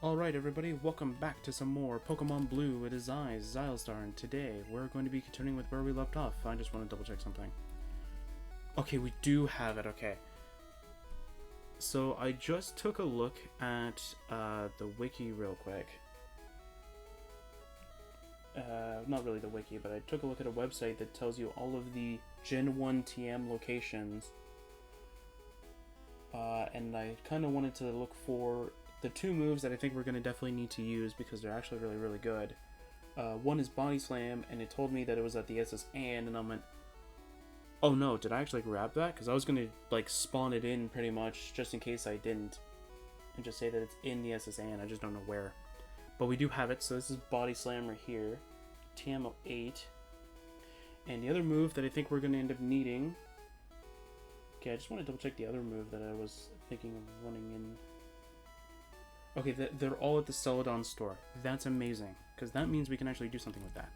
Alright everybody, welcome back to some more Pokemon Blue. It is I, Xilestar, and today we're going to be continuing with where we left off. I just want to double check something. Okay, we do have it, okay. So I just took a look at the wiki real quick. Not really the wiki, but I took a look at a website that tells you all of the Gen 1 TM locations. And I kind of wanted to look for the two moves that I think we're going to definitely need to use because they're actually really, really good. One is Body Slam, and it told me that it was at the SS and I went, oh no, did I actually grab that? Because I was going to, like, spawn it in pretty much, just in case I didn't. And just say that it's in the SS and I just don't know where. But we do have it, so this is Body Slam right here. TM 8. And the other move that I think we're going to end up needing... Okay, I just want to double check the other move that I was thinking of running in. Okay, they're all at the Celadon store. That's amazing, because that means we can actually do something with that.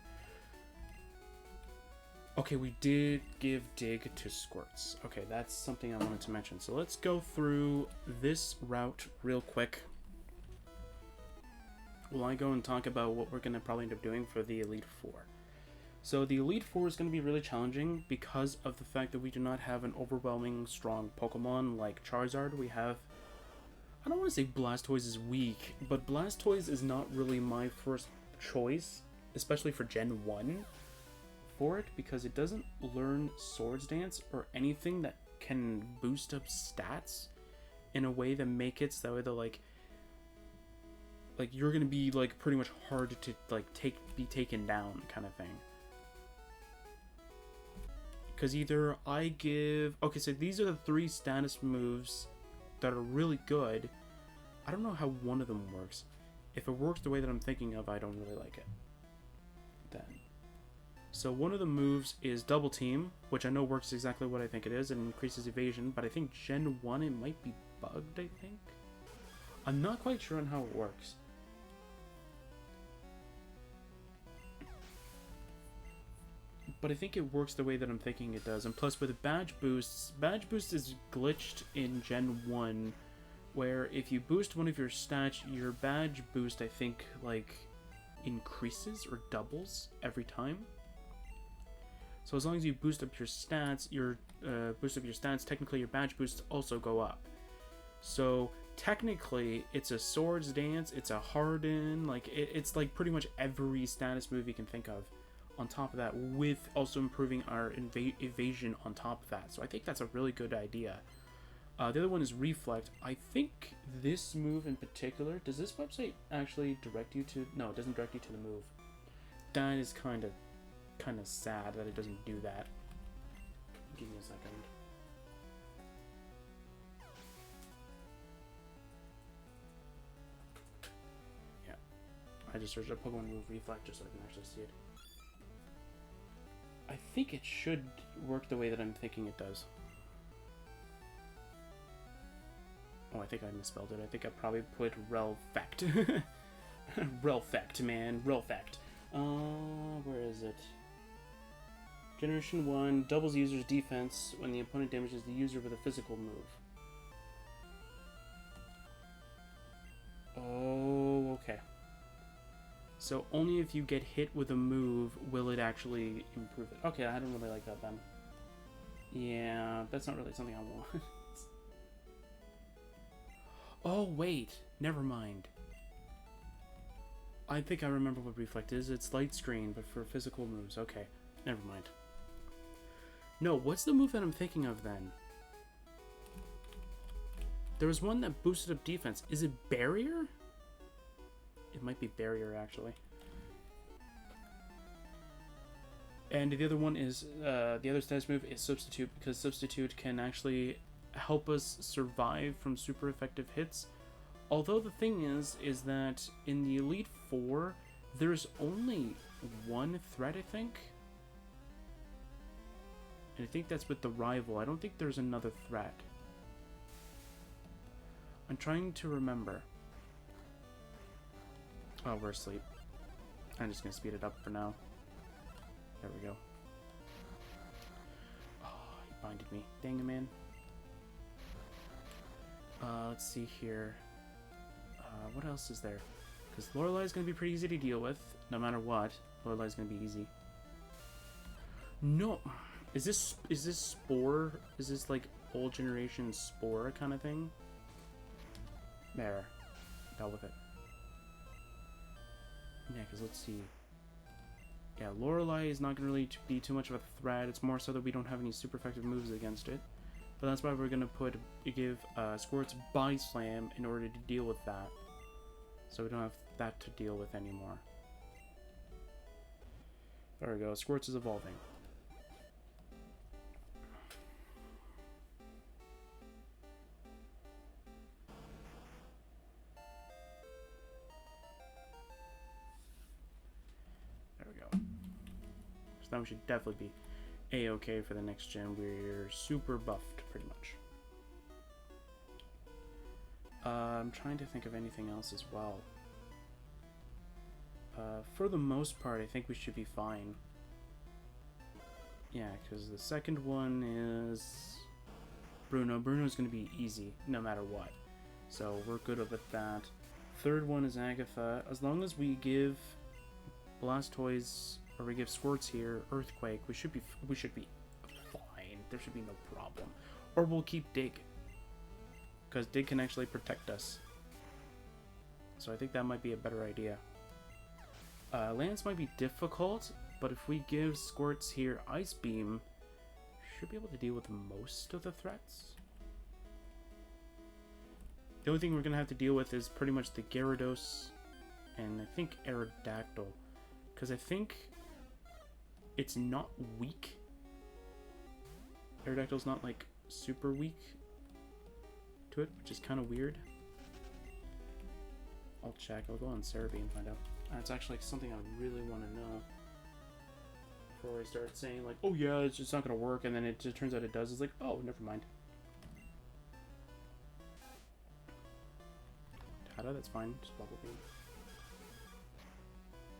Okay, we did give Dig to Squirts. Okay, that's something I wanted to mention. So let's go through this route real quick. While I go and talk about what we're going to probably end up doing for the Elite Four. So the Elite Four is going to be really challenging because of the fact that we do not have an overwhelming strong Pokemon like Charizard. We have... I don't want to say Blastoise is weak, but Blastoise is not really my first choice, especially for Gen 1 for it, because it doesn't learn Swords Dance or anything that can boost up stats in a way that make it so that like you're going to be like pretty much hard to like be taken down kind of thing. Because either I give... Okay, so these are the three status moves that are really good. I don't know how one of them works. If it works the way that I'm thinking of, I don't really like it. Then. So one of the moves is Double Team, which I know works exactly what I think it is, and increases evasion, but I think Gen 1 it might be bugged, I think? I'm not quite sure on how it works. But I think it works the way that I'm thinking it does. And plus with Badge Boost is glitched in Gen 1, where if you boost one of your stats, your Badge Boost, I think, like, increases or doubles every time. So as long as you boost up your stats, technically your Badge Boosts also go up. So technically, it's a Swords Dance, it's a Harden, like, it's like pretty much every status move you can think of. On top of that, with also improving our evasion on top of that. So I think that's a really good idea. The other one is Reflect. I think this move in particular, does this website actually direct you to... No, it doesn't direct you to the move. That is kind of sad that it doesn't do that. Give me a second. Yeah. I just searched up Pokemon move Reflect just so I can actually see it. I think it should work the way that I'm thinking it does. Oh, I think I misspelled it. I think I probably put Relfect. Relfect, man. Relfect. Where is it? Generation 1 doubles user's defense when the opponent damages the user with a physical move. Oh, okay. So only if you get hit with a move will it actually improve it. Okay, I don't really like that then. Yeah, that's not really something I want. Oh, wait. Never mind. I think I remember what Reflect is. It's Light Screen, but for physical moves. Okay, never mind. No, what's the move that I'm thinking of then? There was one that boosted up defense. Is it Barrier? It might be Barrier, actually. And the other one is, the other status move is Substitute, because Substitute can actually help us survive from super effective hits. Although the thing is that in the Elite Four, there's only one threat, I think. And I think that's with the rival. I don't think there's another threat. I'm trying to remember. Oh, we're asleep. I'm just gonna speed it up for now. There we go. Oh, he binded me. Dang it, man. Let's see here. what else is there? Because Lorelei is going to be pretty easy to deal with, no matter what. Lorelei is going to be easy. No, is this Spore? Is this like old generation Spore kind of thing? There, dealt with it. Yeah, because let's see. Yeah, Lorelei is not going to really be too much of a threat. It's more so that we don't have any super effective moves against it. But that's why we're going to give Squirt's Body Slam in order to deal with that. So we don't have that to deal with anymore. There we go. Squirts is evolving. There we go. So now we should definitely be A-okay for the next gen. We're super buffed, pretty much. I'm trying to think of anything else as well. For the most part, I think we should be fine. Yeah, because the second one is Bruno. Bruno's going to be easy, no matter what. So we're good with that. Third one is Agatha. As long as we give Blastoise, or we give Squirts here Earthquake, we should be fine. There should be no problem. Or we'll keep Dig, because Dig can actually protect us. So I think that might be a better idea. Lance might be difficult, but if we give Squirts here Ice Beam, should be able to deal with most of the threats. The only thing we're going to have to deal with is pretty much the Gyarados and I think Aerodactyl, because I think it's not weak. Aerodactyl's not like super weak to it, which is kind of weird. I'll check. I'll go on Cerebi and find out. That's actually something I really want to know before I start saying like, oh yeah, it's just not going to work, and then it just turns out it does. It's like, oh, never mind. Tada, that's fine. Just bubble beam.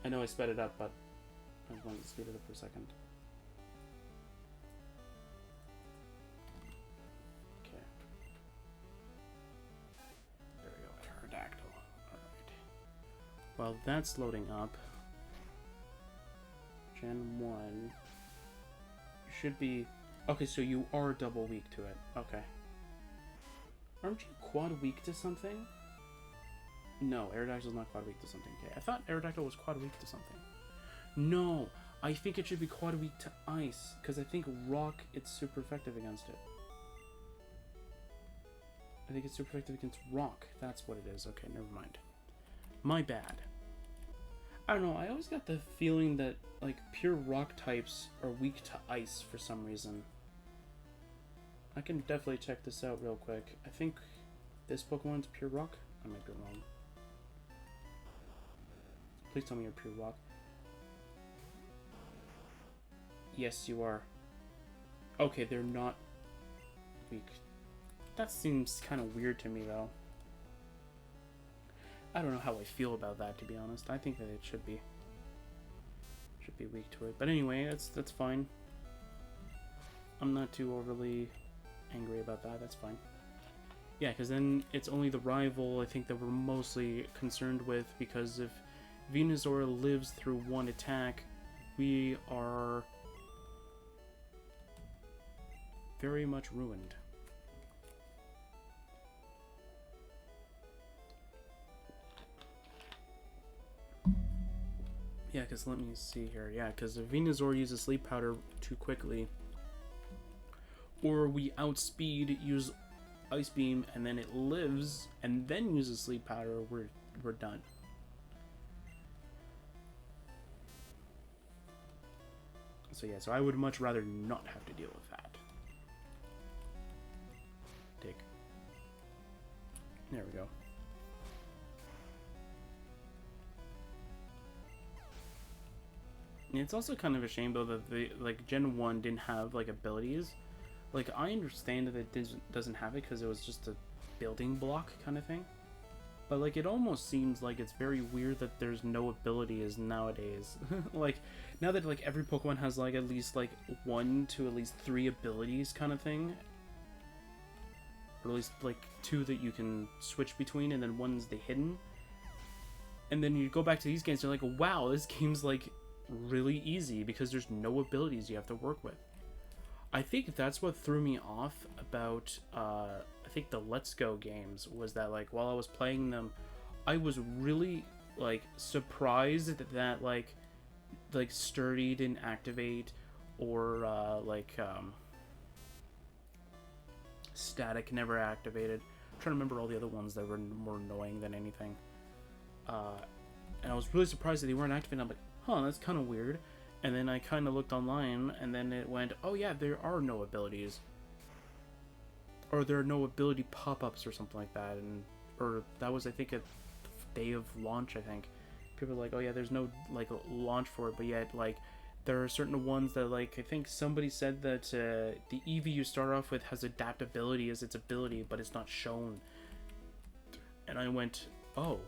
I know I sped it up, but I wanted to speed it up for a second. Okay. There we go. Aerodactyl. Alright. Well, that's loading up. Gen 1 should be... Okay, so you are double weak to it. Okay. Aren't you quad weak to something? No, Aerodactyl's not quad weak to something. Okay, I thought Aerodactyl was quad weak to something. No, I think it should be quad weak to ice, because I think rock, it's super effective against it. I think it's super effective against rock. That's what it is. Okay, never mind. My bad. I don't know, I always got the feeling that, like, pure rock types are weak to ice for some reason. I can definitely check this out real quick. I think this Pokemon's pure rock? I might be wrong. Please tell me you're pure rock. Yes, you are. Okay, they're not weak. That seems kind of weird to me, though. I don't know how I feel about that, to be honest. I think that it should be weak to it. But anyway, that's fine. I'm not too overly angry about that. That's fine. Yeah, because then it's only the rival, I think, that we're mostly concerned with, because if Venusaur lives through one attack, we are very much ruined. Yeah, because let me see here. Yeah, because if Venusaur uses Sleep Powder too quickly, or we outspeed, use Ice Beam, and then it lives, and then uses Sleep Powder, we're done. So yeah, so I would much rather not have to deal with that. Dig. There we go. It's also kind of a shame though that the Gen 1 didn't have like abilities. Like, I understand that it doesn't have it because it was just a building block kind of thing. But like, it almost seems like it's very weird that there's no abilities nowadays. Like, now that like every Pokemon has like at least like 1 to at least 3 abilities kind of thing. Or at least like 2 that you can switch between, and then one's the hidden. And then you go back to these games, you're like, wow, this game's like really easy because there's no abilities you have to work with. I think that's what threw me off about I think the Let's Go games, was that like while I was playing them, I was really like surprised that like sturdy didn't activate, or static never activated. I'm trying to remember all the other ones that were more annoying than anything. And I was really surprised that they weren't activated. I'm like, huh, that's kind of weird. And then I kind of looked online, and then it went, oh yeah, there are no abilities. Or there are no ability pop-ups or something like that. And or that was, I think, a day of launch, I think. People were like, oh yeah, there's no, like, launch for it, but yet, like, there are certain ones that, like, I think somebody said that the Eevee you start off with has adaptability as its ability, but it's not shown. And I went, oh,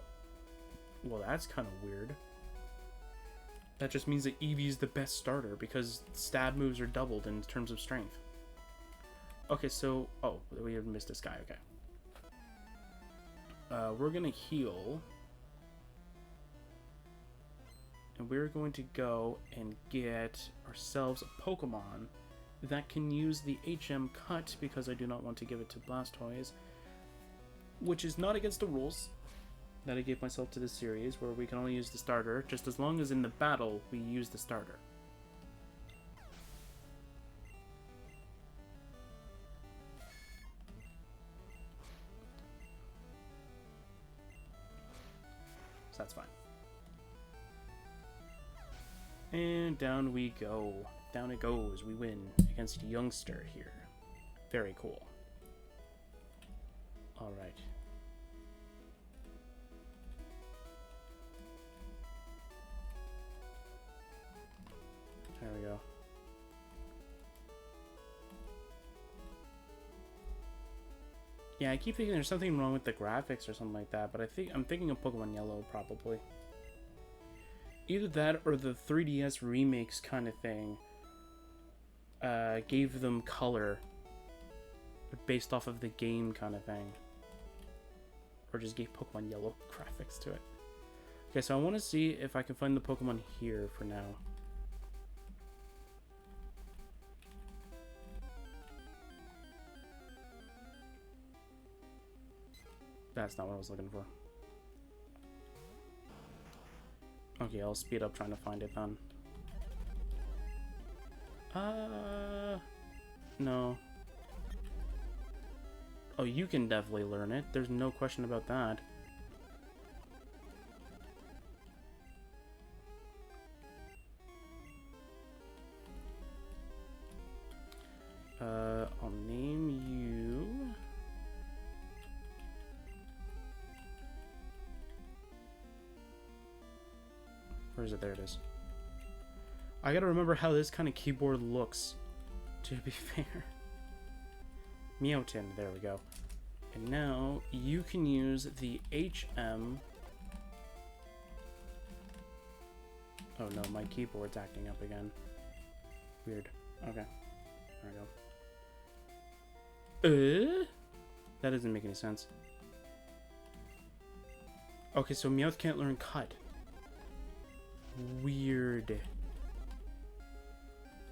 well, that's kind of weird. That just means that Eevee's the best starter, because stab moves are doubled in terms of strength. Okay, so, oh, we have missed this guy, okay. We're gonna heal. And we're going to go and get ourselves a Pokemon that can use the HM Cut, because I do not want to give it to Blastoise, which is not against the rules that I gave myself to this series, where we can only use the starter, just as long as in the battle we use the starter. So that's fine. And down we go. Down it goes. We win against Youngster here. Very cool. Alright. There we go. Yeah, I keep thinking there's something wrong with the graphics or something like that, but I'm thinking of Pokemon Yellow, probably. Either that or the 3DS remakes kind of thing gave them color based off of the game kind of thing. Or just gave Pokemon Yellow graphics to it. Okay, so I want to see if I can find the Pokemon here for now. That's not what I was looking for. Okay, I'll speed up trying to find it then. No. Oh, you can definitely learn it. There's no question about that. I'll name you... Where is it? There it is. I gotta remember how this kind of keyboard looks, to be fair. Meowton, there we go. And now you can use the HM. Oh no, my keyboard's acting up again. Weird. Okay. There we go. That doesn't make any sense. Okay, so Meowth can't learn Cut. Weird.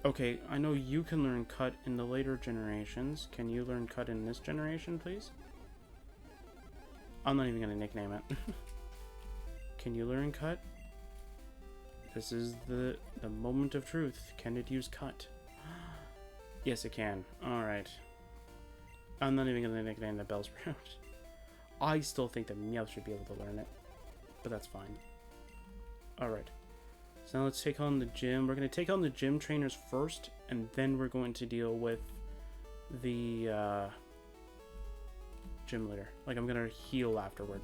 Okay, I know you can learn Cut in the later generations. Can you learn Cut in this generation, please? I'm not even gonna nickname it. Can you learn Cut? This is the moment of truth. Can it use Cut? Yes, it can. Alright. I'm not even gonna nickname the Bellsprout. I still think that Meowth should be able to learn it. But that's fine. Alright. So now let's take on the gym. We're going to take on the gym trainers first, and then we're going to deal with the gym leader. Like, I'm going to heal afterward.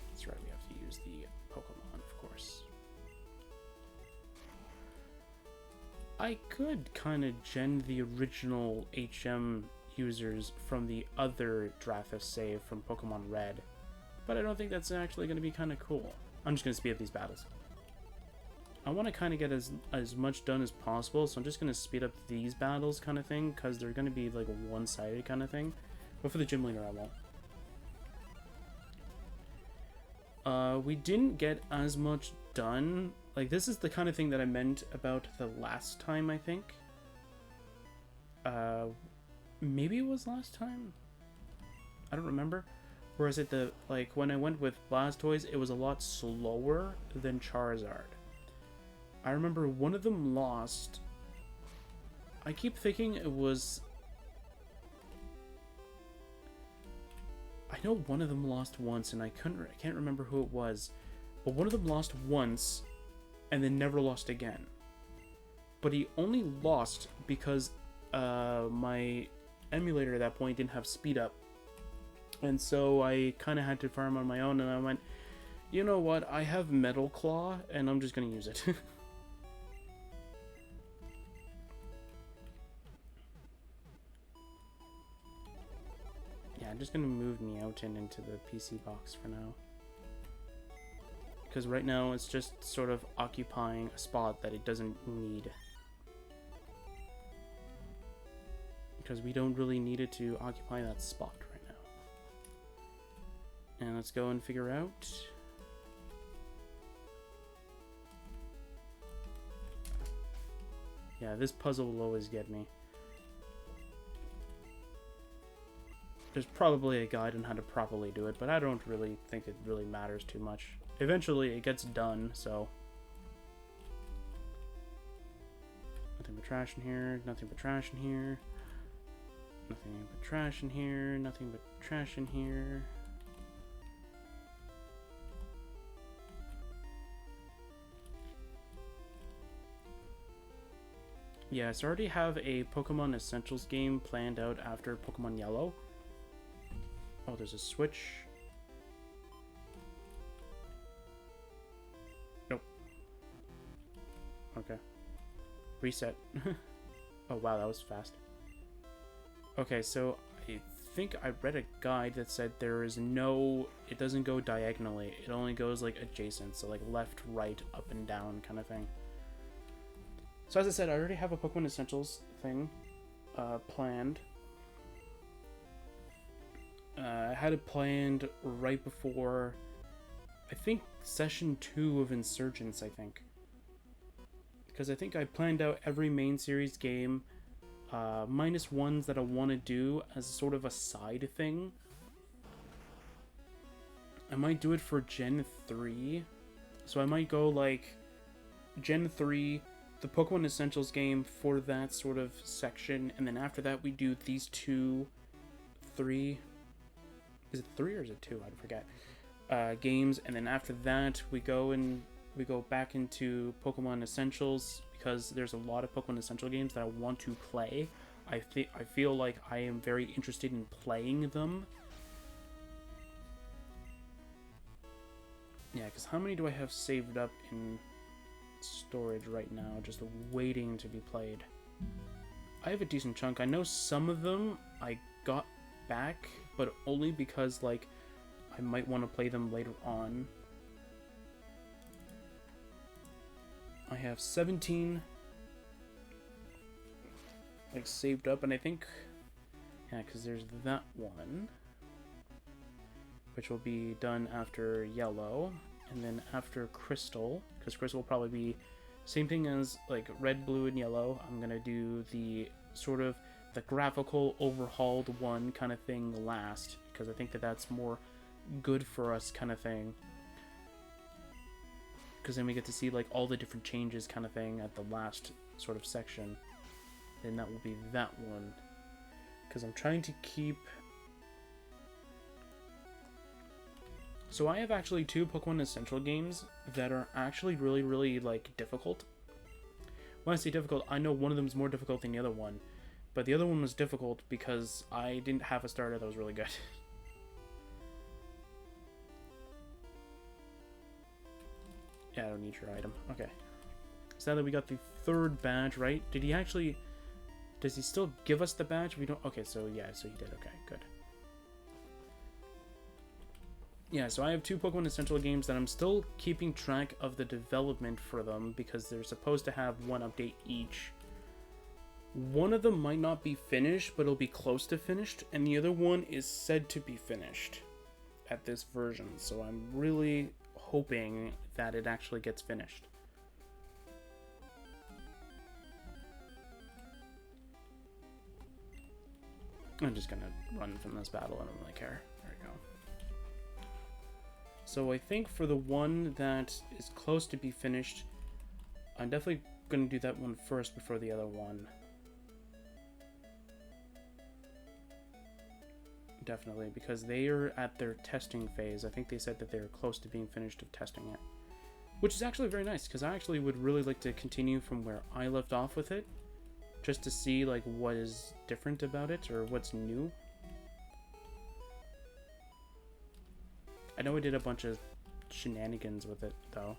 That's right, we have to use the Pokemon, of course. I could kind of gen the original HM users from the other Drathus save from Pokemon Red, but I don't think that's actually going to be kind of cool. I'm just going to speed up these battles. I want to kind of get as much done as possible, so I'm just going to speed up these battles kind of thing, because they're going to be like a one-sided kind of thing. But for the gym leader, I won't. We didn't get as much done. Like, this is the kind of thing that I meant about the last time, I think. Maybe it was last time? I don't remember. Or is it the, like, when I went with Blastoise, it was a lot slower than Charizard. I remember one of them lost. I keep thinking it was... I know one of them lost once, and I can't remember who it was. But one of them lost once, and then never lost again. But he only lost because my emulator at that point didn't have speed up. And so I kind of had to farm on my own, and I went, you know what, I have Metal Claw, and I'm just going to use it. Yeah, I'm just going to move Meowton into the PC box for now. Because right now it's just sort of occupying a spot that it doesn't need. Because we don't really need it to occupy that spot right now. And let's go and figure out... Yeah, this puzzle will always get me. There's probably a guide on how to properly do it, but I don't really think it really matters too much. Eventually it gets done, so... Nothing but trash in here, nothing but trash in here. Nothing but trash in here, nothing but trash in here. Yeah, so I already have a Pokemon Essentials game planned out after Pokemon Yellow. Oh, there's a switch. Nope. Okay. Reset. Oh wow, that was fast. Okay, so I think I read a guide that said there is no... It doesn't go diagonally. It only goes, like, adjacent. So, like, left, right, up, and down kind of thing. So, as I said, I already have a Pokemon Essentials thing planned. I had it planned right before, I think, Session 2 of Insurgence, I think. Because I think I planned out every main series game, minus ones that I want to do as sort of a side thing. I might do it for Gen 3. So I might go, like, Gen 3, the Pokemon Essentials game for that sort of section, and then after that we do these 3... Is it 3 or is it 2? I forget. Games, and then after that we go back into Pokemon Essentials, because there's a lot of Pokemon Essential games that I want to play. I feel like I am very interested in playing them. Yeah, because how many do I have saved up in storage right now, just waiting to be played? I have a decent chunk. I know some of them I got back, but only because, like, I might want to play them later on. I have 17 like saved up, and I think, yeah, because there's that one, which will be done after Yellow, and then after Crystal, because Crystal will probably be same thing as like Red, Blue, and Yellow. I'm gonna do the sort of the graphical overhauled one kind of thing last, because I think that that's more good for us kind of thing, because then we get to see like all the different changes kind of thing at the last sort of section. Then that will be that one, because I'm trying to keep... So I have actually 2 Pokemon Essential games that are actually really, really, like, difficult. When I say difficult, I know one of them is more difficult than the other one, but the other one was difficult because I didn't have a starter that was really good. Yeah, I don't need your item. Okay. So now that we got the 3rd badge, right? Did he actually... Does he still give us the badge? We don't... Okay, so yeah, so he did. Okay, good. Yeah, so I have 2 Pokemon Essential games that I'm still keeping track of the development for them, because they're supposed to have 1 update each. One of them might not be finished, but it'll be close to finished, and the other one is said to be finished at this version. So I'm really hoping that it actually gets finished. I'm just gonna run from this battle. I don't really care. There we go. So I think for the one that is close to be finished, I'm definitely gonna do that one first before the other one. Definitely, because they are at their testing phase. I think they said that they're close to being finished of testing it. Which is actually very nice, because I actually would really like to continue from where I left off with it. Just to see, like, what is different about it, or what's new. I know I did a bunch of shenanigans with it, though.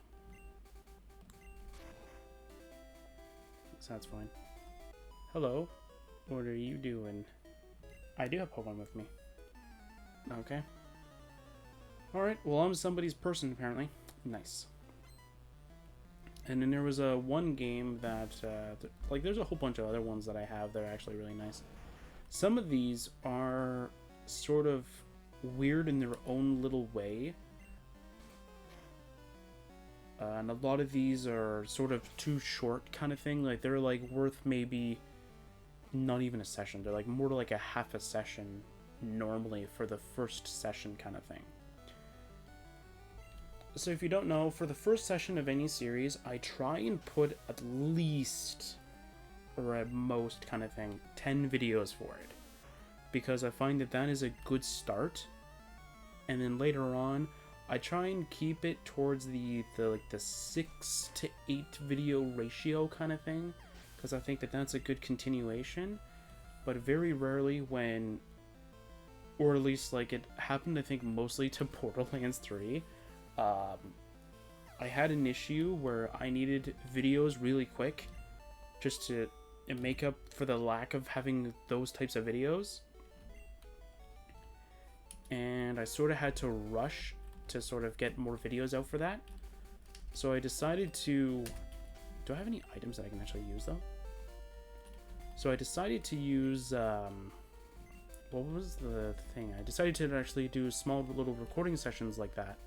So that's fine. Hello. What are you doing? I do have Pokemon with me. Okay. Alright, well, I'm somebody's person, apparently. Nice. And then there was one game that, like, there's a whole bunch of other ones that I have that are actually really nice. Some of these are sort of weird in their own little way. And a lot of these are sort of too short kind of thing. Like, they're, like, worth maybe not even a session. They're, like, more like a half a session normally for the first session kind of thing. So if you don't know, for the first session of any series, I try and put at least, or at most kind of thing, 10 videos for it. Because I find that that is a good start. And then later on, I try and keep it towards the 6 to 8 video ratio kind of thing. Because I think that that's a good continuation. But very rarely when, or at least like it happened I think mostly to Borderlands 3. I had an issue where I needed videos really quick just to make up for the lack of having those types of videos. And I sort of had to rush to sort of get more videos out for that. So I decided to... Do I have any items that I can actually use though? So I decided to use... what was the thing? I decided to actually do small little recording sessions like that.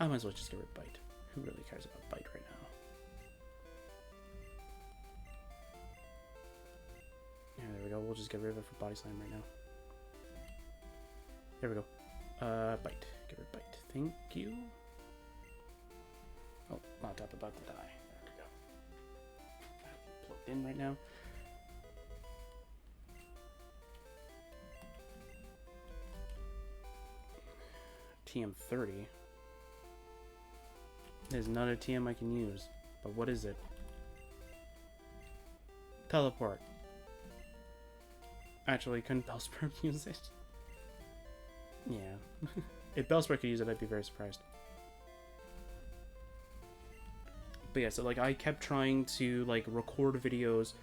I might as well just get rid of Bite. Who really cares about Bite right now? Yeah, there we go. We'll just get rid of it for Body Slam right now. There we go. Bite. Get rid of Bite. Thank you. Oh, laptop about to die. There we go. Plugged in right now. TM30. There's not a TM I can use. But what is it? Teleport. Actually, couldn't Bellsprout use it? Yeah. If Bellsprout could use it, I'd be very surprised. But yeah, so like I kept trying to like record videos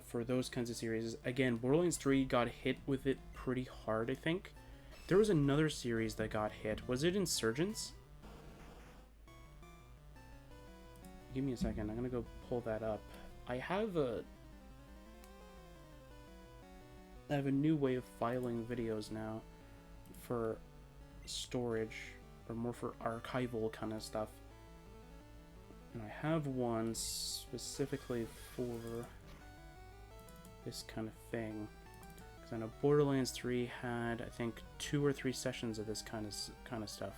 for those kinds of series. Again, Borderlands 3 got hit with it pretty hard, I think. There was another series that got hit. Was it Insurgents? Give me a second. I'm gonna go pull that up. I have a new way of filing videos now for storage, or more for archival kind of stuff. And I have one specifically for this kind of thing. Because I know Borderlands 3 had, I think, 2 or 3 sessions of this kind of stuff.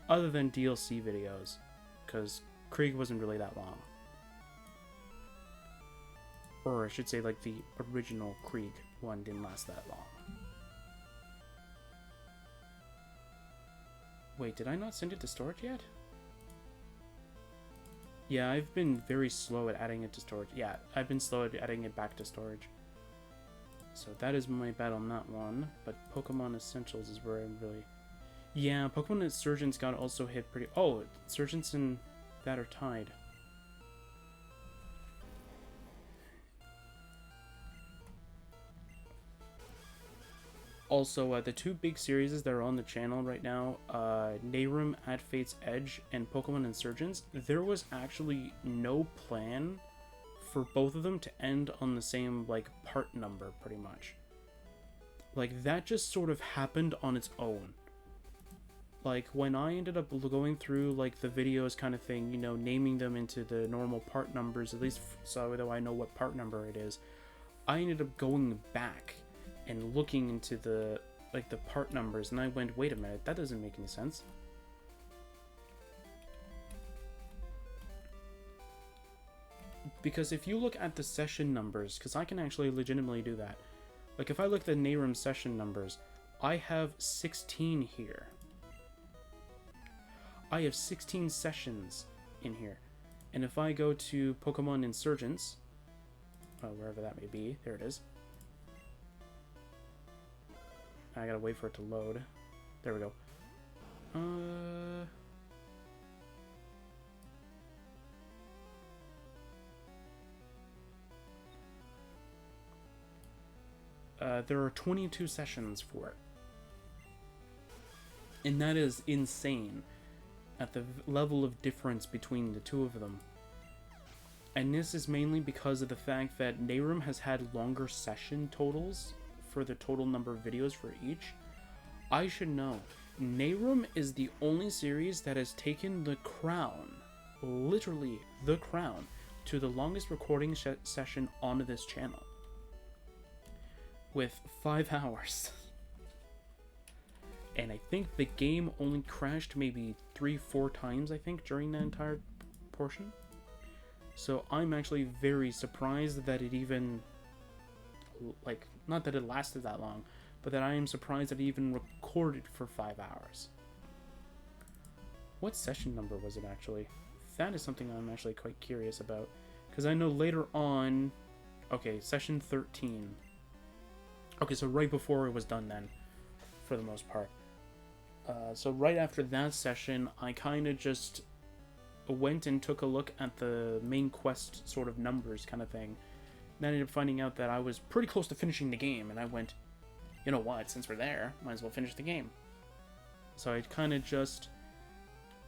Other than DLC videos, because Krieg wasn't really that long. Or I should say, like, the original Krieg one didn't last that long. Wait, did I not send it to storage yet? Yeah, I've been very slow at adding it to storage. Yeah, I've been slow at adding it back to storage. So that is my battle, not one. But Pokemon Essentials is where I'm really... Yeah, Pokemon Insurgents got also hit pretty... Oh, Insurgents and that are tied. Also, the two big series that are on the channel right now, Nehrum at Fate's Edge and Pokemon Insurgents, there was actually no plan for both of them to end on the same, like, part number, pretty much. Like, that just sort of happened on its own. Like, when I ended up going through, like, the videos kind of thing, you know, naming them into the normal part numbers, at least so that I know what part number it is, I ended up going back and looking into the, like, the part numbers, and I went, wait a minute, that doesn't make any sense. Because if you look at the session numbers, because I can actually legitimately do that, like, if I look at the Nehrum session numbers, I have 16 here. I have 16 sessions in here. And if I go to Pokemon Insurgents, wherever that may be, there it is. I gotta wait for it to load. There we go. There are 22 sessions for it. And that is insane at the level of difference between the two of them. And this is mainly because of the fact that Nehrum has had longer session totals for the total number of videos for each. I should know. Nehrum is the only series that has taken the crown, literally the crown, to the longest recording session on this channel. With 5 hours. And I think the game only crashed maybe 3-4 times, I think, during that entire portion. So I'm actually very surprised that it even, like, not that it lasted that long, but that I am surprised that it even recorded for 5 hours. What session number was it actually? That is something I'm actually quite curious about. Because I know later on, okay, session 13. Okay, so right before it was done then, for the most part. So right after that session, I kind of just went and took a look at the main quest sort of numbers kind of thing. And I ended up finding out that I was pretty close to finishing the game, and I went, you know what, since we're there, might as well finish the game. So I kind of just,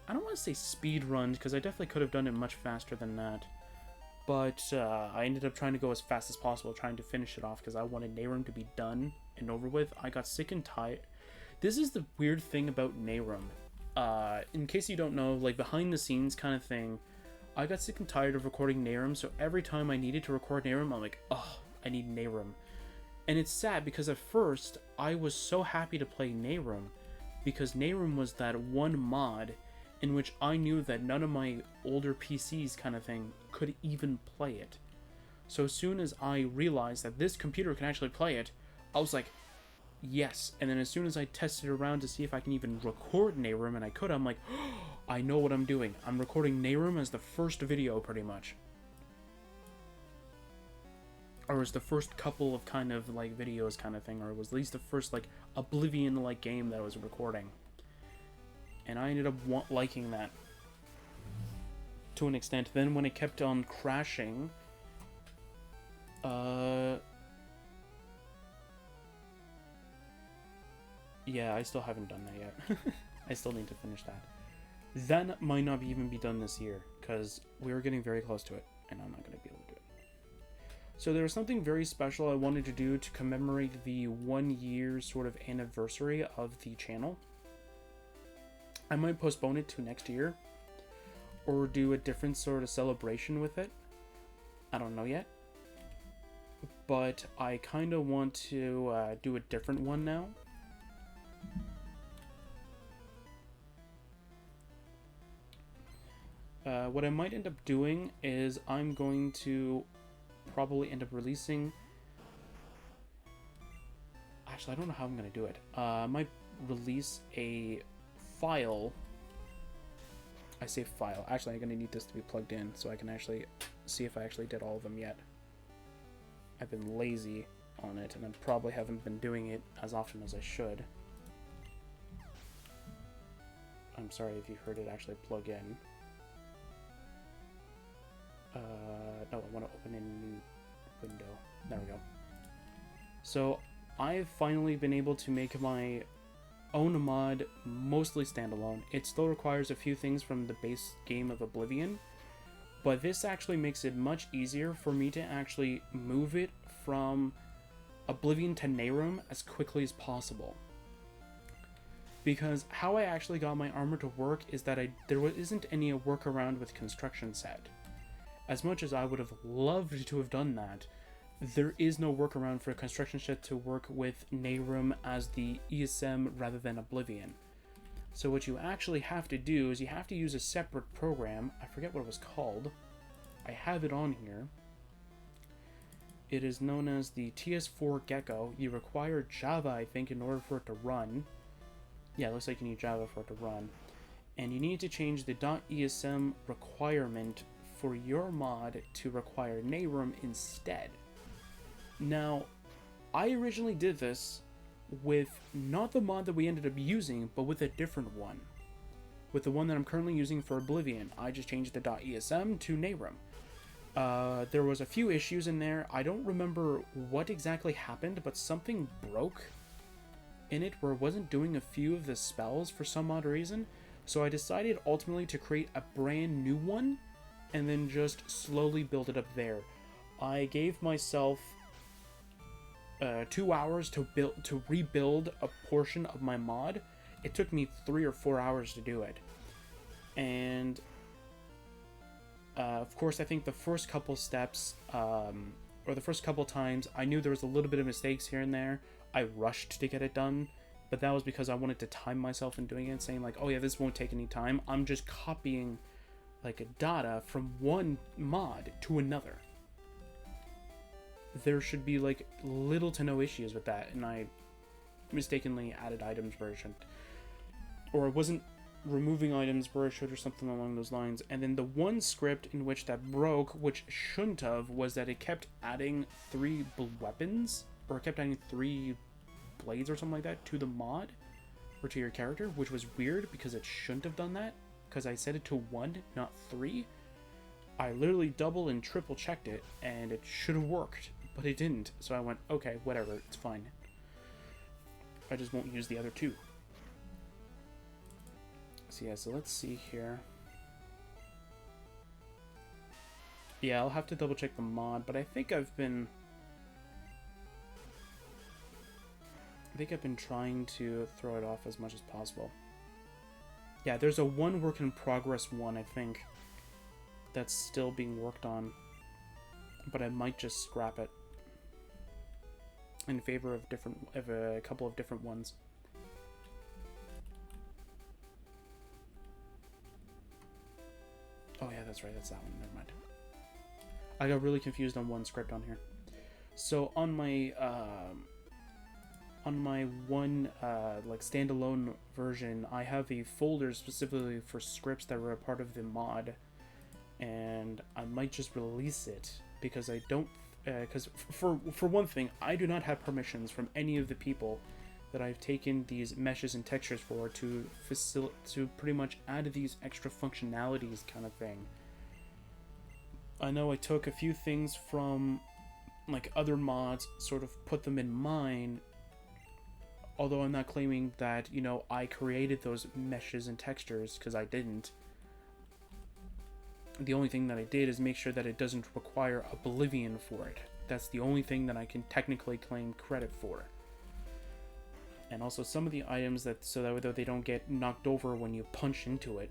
I don't want to say speed run, because I definitely could have done it much faster than that. But I ended up trying to go as fast as possible, trying to finish it off, because I wanted Nehrum to be done and over with. I got sick and tired. This is the weird thing about Nehrum. In case you don't know, like, behind the scenes kind of thing, I got sick and tired of recording Nehrum, so every time I needed to record Nehrum, I'm like, oh, I need Nehrum. And it's sad, because at first, I was so happy to play Nehrum, because Nehrum was that one mod in which I knew that none of my older PCs kind of thing could even play it. So as soon as I realized that this computer can actually play it, I was like, yes. And then as soon as I tested around to see if I can even record Nehrum, and I could, I'm like, oh, I know what I'm doing. I'm recording Nehrum as the first video, pretty much. Or as the first couple of kind of, like, videos kind of thing, or it was at least the first, like, Oblivion-like game that I was recording. And I ended up liking that to an extent. Then when it kept on crashing, yeah, I still haven't done that yet. I still need to finish that. That might not even be done this year, because we're getting very close to it, and I'm not going to be able to do it. So there was something very special I wanted to do to commemorate the 1 year sort of anniversary of the channel. I might postpone it to next year, or do a different sort of celebration with it. I don't know yet. But I kind of want to do a different one now. What I might end up doing is I'm going to probably end up releasing... Actually, I don't know how I'm going to do it. I might release a file. I say file. Actually, I'm going to need this to be plugged in so I can actually see if I actually did all of them yet. I've been lazy on it, and I probably haven't been doing it as often as I should. I'm sorry if you heard it actually plug in. No, I want to open a new window. There we go. So, I've finally been able to make my own mod, mostly standalone. It still requires a few things from the base game of Oblivion, but this actually makes it much easier for me to actually move it from Oblivion to Nehrum as quickly as possible. Because how I actually got my armor to work is that isn't any workaround with construction set. As much as I would have loved to have done that, there is no workaround for a construction set to work with Nehrum as the ESM rather than Oblivion. So what you actually have to do is you have to use a separate program. I forget what it was called. I have it on here. It is known as the TS4 Gecko. You require Java, I think, in order for it to run. Yeah, it looks like you need Java for it to run. And you need to change the .esm requirement for your mod to require Nehrum instead. Now, I originally did this with not the mod that we ended up using, but with a different one. With the one that I'm currently using for Oblivion, I just changed the .esm to Nehrum. There was a few issues in there. I don't remember what exactly happened, but something broke in it where it wasn't doing a few of the spells for some odd reason. So I decided ultimately to create a brand new one and then just slowly build it up there. I gave myself 2 hours to rebuild a portion of my mod. It took me 3 or 4 hours to do it. And of course, I think the first couple steps, or the first couple times, I knew there was a little bit of mistakes here and there. I rushed to get it done, but that was because I wanted to time myself in doing it, saying like, oh yeah, this won't take any time. I'm just copying like a data from one mod to another. There should be like little to no issues with that, and I mistakenly added items where I shouldn't, or I wasn't removing items where I should, or something along those lines. And then the one script in which that broke, which shouldn't have, was that it kept adding 3 weapons, or it kept adding 3 blades or something like that to the mod, or to your character, which was weird because it shouldn't have done that, because I set it to 1, not 3. I literally double and triple checked it, and it should have worked, but it didn't. So I went, okay, whatever, it's fine. I just won't use the other 2. So yeah, so let's see here. Yeah, I'll have to double check the mod, but I think I've been trying to throw it off as much as possible. Yeah, there's a 1 work in progress one, I think, that's still being worked on, but I might just scrap it in favor of a couple of different ones. Oh yeah, that's right, that's that one, never mind. I got really confused on one script on here. So on my one like standalone version, I have a folder specifically for scripts that were a part of the mod, and I might just release it because I don't, because for one thing, I do not have permissions from any of the people that I've taken these meshes and textures for to pretty much add these extra functionalities kind of thing. I know I took a few things from like other mods, sort of put them in mine, although I'm not claiming that, you know, I created those meshes and textures, because I didn't. The only thing that I did is make sure that it doesn't require Oblivion for it. That's the only thing that I can technically claim credit for. And also some of the items so that they don't get knocked over when you punch into it.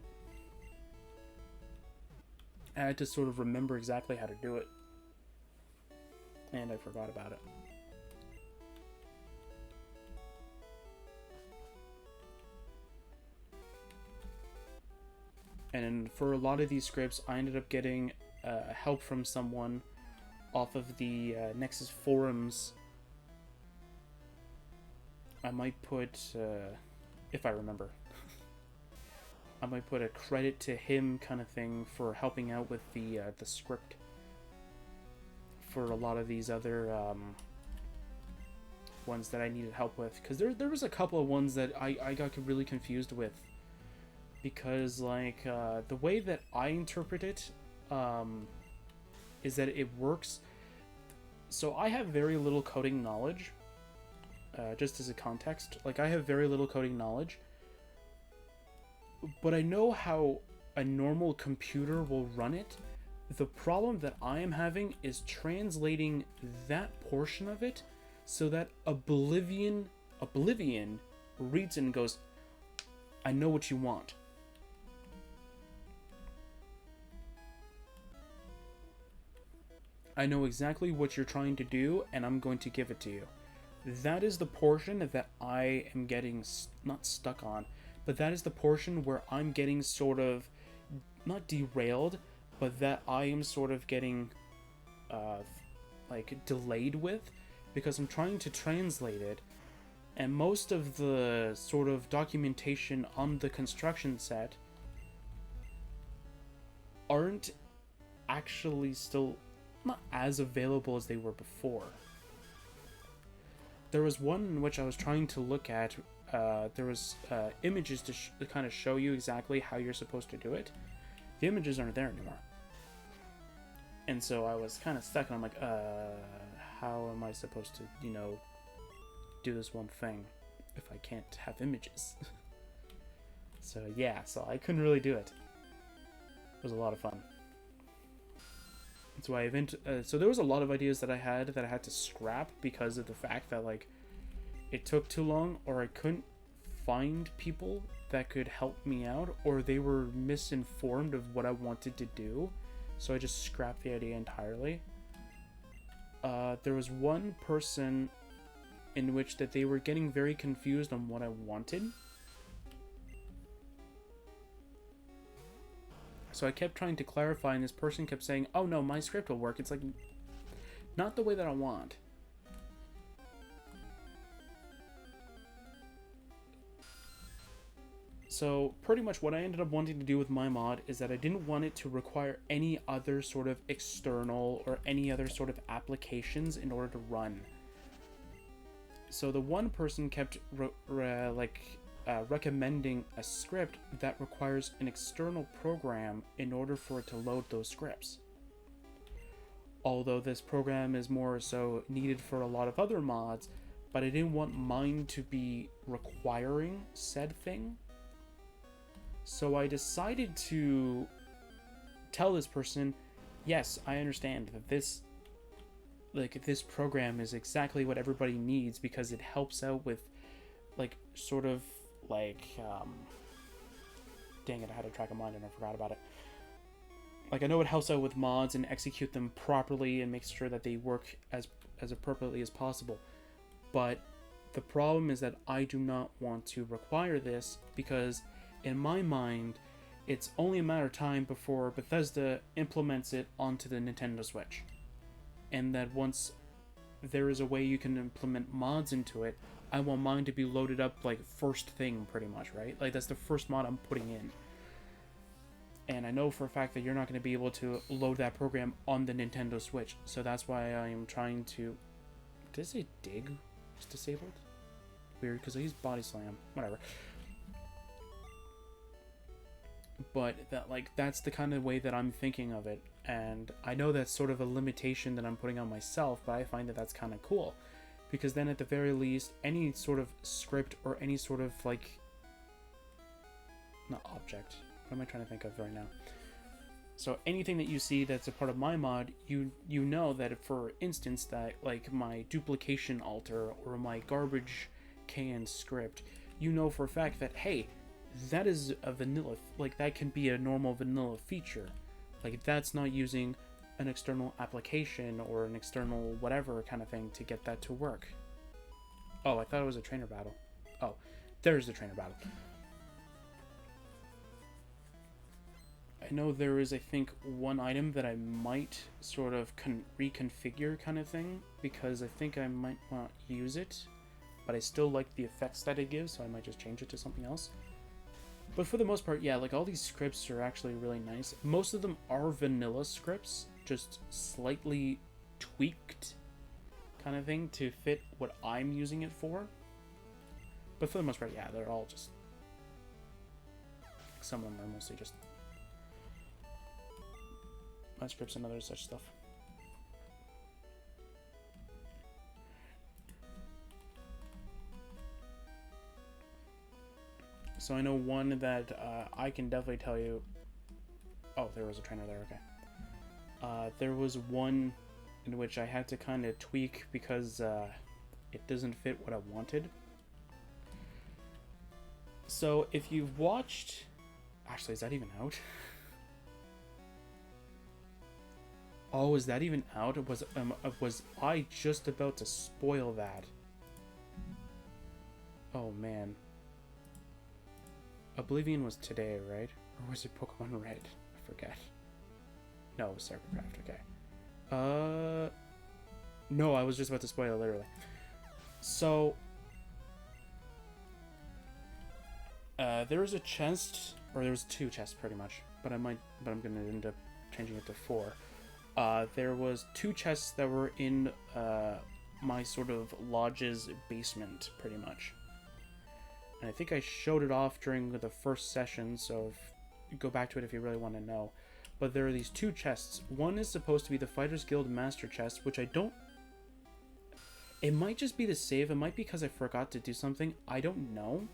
I had to sort of remember exactly how to do it. And I forgot about it. And for a lot of these scripts, I ended up getting help from someone off of the Nexus forums. I might put, if I remember, I might put a credit to him kind of thing for helping out with the script for a lot of these other ones that I needed help with. Because there was a couple of ones that I got really confused with. Because, like, the way that I interpret it is that it works. So I have very little coding knowledge. Just as a context, like, I have very little coding knowledge, but I know how a normal computer will run it. The problem that I am having is translating that portion of it so that Oblivion reads it and goes, I know what you want. I know exactly what you're trying to do, and I'm going to give it to you. That is the portion that I am getting, not stuck on, but that is the portion where I'm getting sort of, not derailed, but that I am sort of getting, like, delayed with, because I'm trying to translate it, and most of the sort of documentation on the construction set aren't actually still not as available as they were before. There was one in which I was trying to look at, there was images to kind of show you exactly how you're supposed to do it. The images aren't there anymore. And so I was kind of stuck, and I'm like, how am I supposed to, you know, do this one thing if I can't have images? So yeah, so I couldn't really do it. It was a lot of fun. That's why so there was a lot of ideas that I had to scrap because of the fact that, like, it took too long, or I couldn't find people that could help me out, or they were misinformed of what I wanted to do. So I just scrapped the idea entirely. There was one person in which that they were getting very confused on what I wanted. So I kept trying to clarify, and this person kept saying, oh no, my script will work. It's like, not the way that I want. So pretty much what I ended up wanting to do with my mod is that I didn't want it to require any other sort of external or any other sort of applications in order to run. So the one person kept recommending a script that requires an external program in order for it to load those scripts. Although this program is more so needed for a lot of other mods, but I didn't want mine to be requiring said thing. So I decided to tell this person, yes, I understand that this program is exactly what everybody needs because it helps out with, like, sort of, like, dang it, I had a track of mind and I forgot about it. Like, I know it helps out with mods and execute them properly and makes sure that they work as appropriately as possible. But the problem is that I do not want to require this because, in my mind, it's only a matter of time before Bethesda implements it onto the Nintendo Switch. And that once there is a way you can implement mods into it, I want mine to be loaded up, like, first thing, pretty much, right? Like, that's the first mod I'm putting in. And I know for a fact that you're not going to be able to load that program on the Nintendo Switch. So that's why I am trying to... Did it say dig is disabled? Weird, because I use body slam. Whatever. But that, like, that's the kind of way that I'm thinking of it. And I know that's sort of a limitation that I'm putting on myself, but I find that that's kind of cool. Because then at the very least, any sort of script or any sort of, like... Not object. What am I trying to think of right now? So anything that you see that's a part of my mod, you know that, for instance, that, like, my duplication altar or my garbage can script, you know for a fact that, hey, that is a vanilla, like, that can be a normal vanilla feature. Like, that's not using an external application or an external whatever kind of thing to get that to work. Oh, I thought it was a trainer battle. Oh, there's the trainer battle. I know there is, I think, one item that I might sort of reconfigure kind of thing, because I think I might not use it, but I still like the effects that it gives, so I might just change it to something else. But for the most part, yeah, like, all these scripts are actually really nice. Most of them are vanilla scripts, just slightly tweaked kind of thing to fit what I'm using it for. But for the most part, yeah, they're all just... Some of them are mostly just my scripts and other such stuff. So I know one that I can definitely tell you... Oh, there was a trainer there, okay. There was one in which I had to kind of tweak because it doesn't fit what I wanted. So if you've watched... Actually, is that even out? Oh, is that even out? Was I just about to spoil that? Oh, man. Oblivion was today, right? Or was it Pokemon Red? I forget. No, it was Cybercraft, okay. No, I was just about to spoil it, literally. So... there was a chest, or there was 2 chests pretty much, but I'm gonna end up changing it to 4. There was 2 chests that were in my sort of lodge's basement, pretty much. And I think I showed it off during the first session, so go back to it if you really want to know. But there are these 2 chests. One is supposed to be the Fighters Guild Master Chest, which I don't... It might just be the save, it might be because I forgot to do something, I don't know.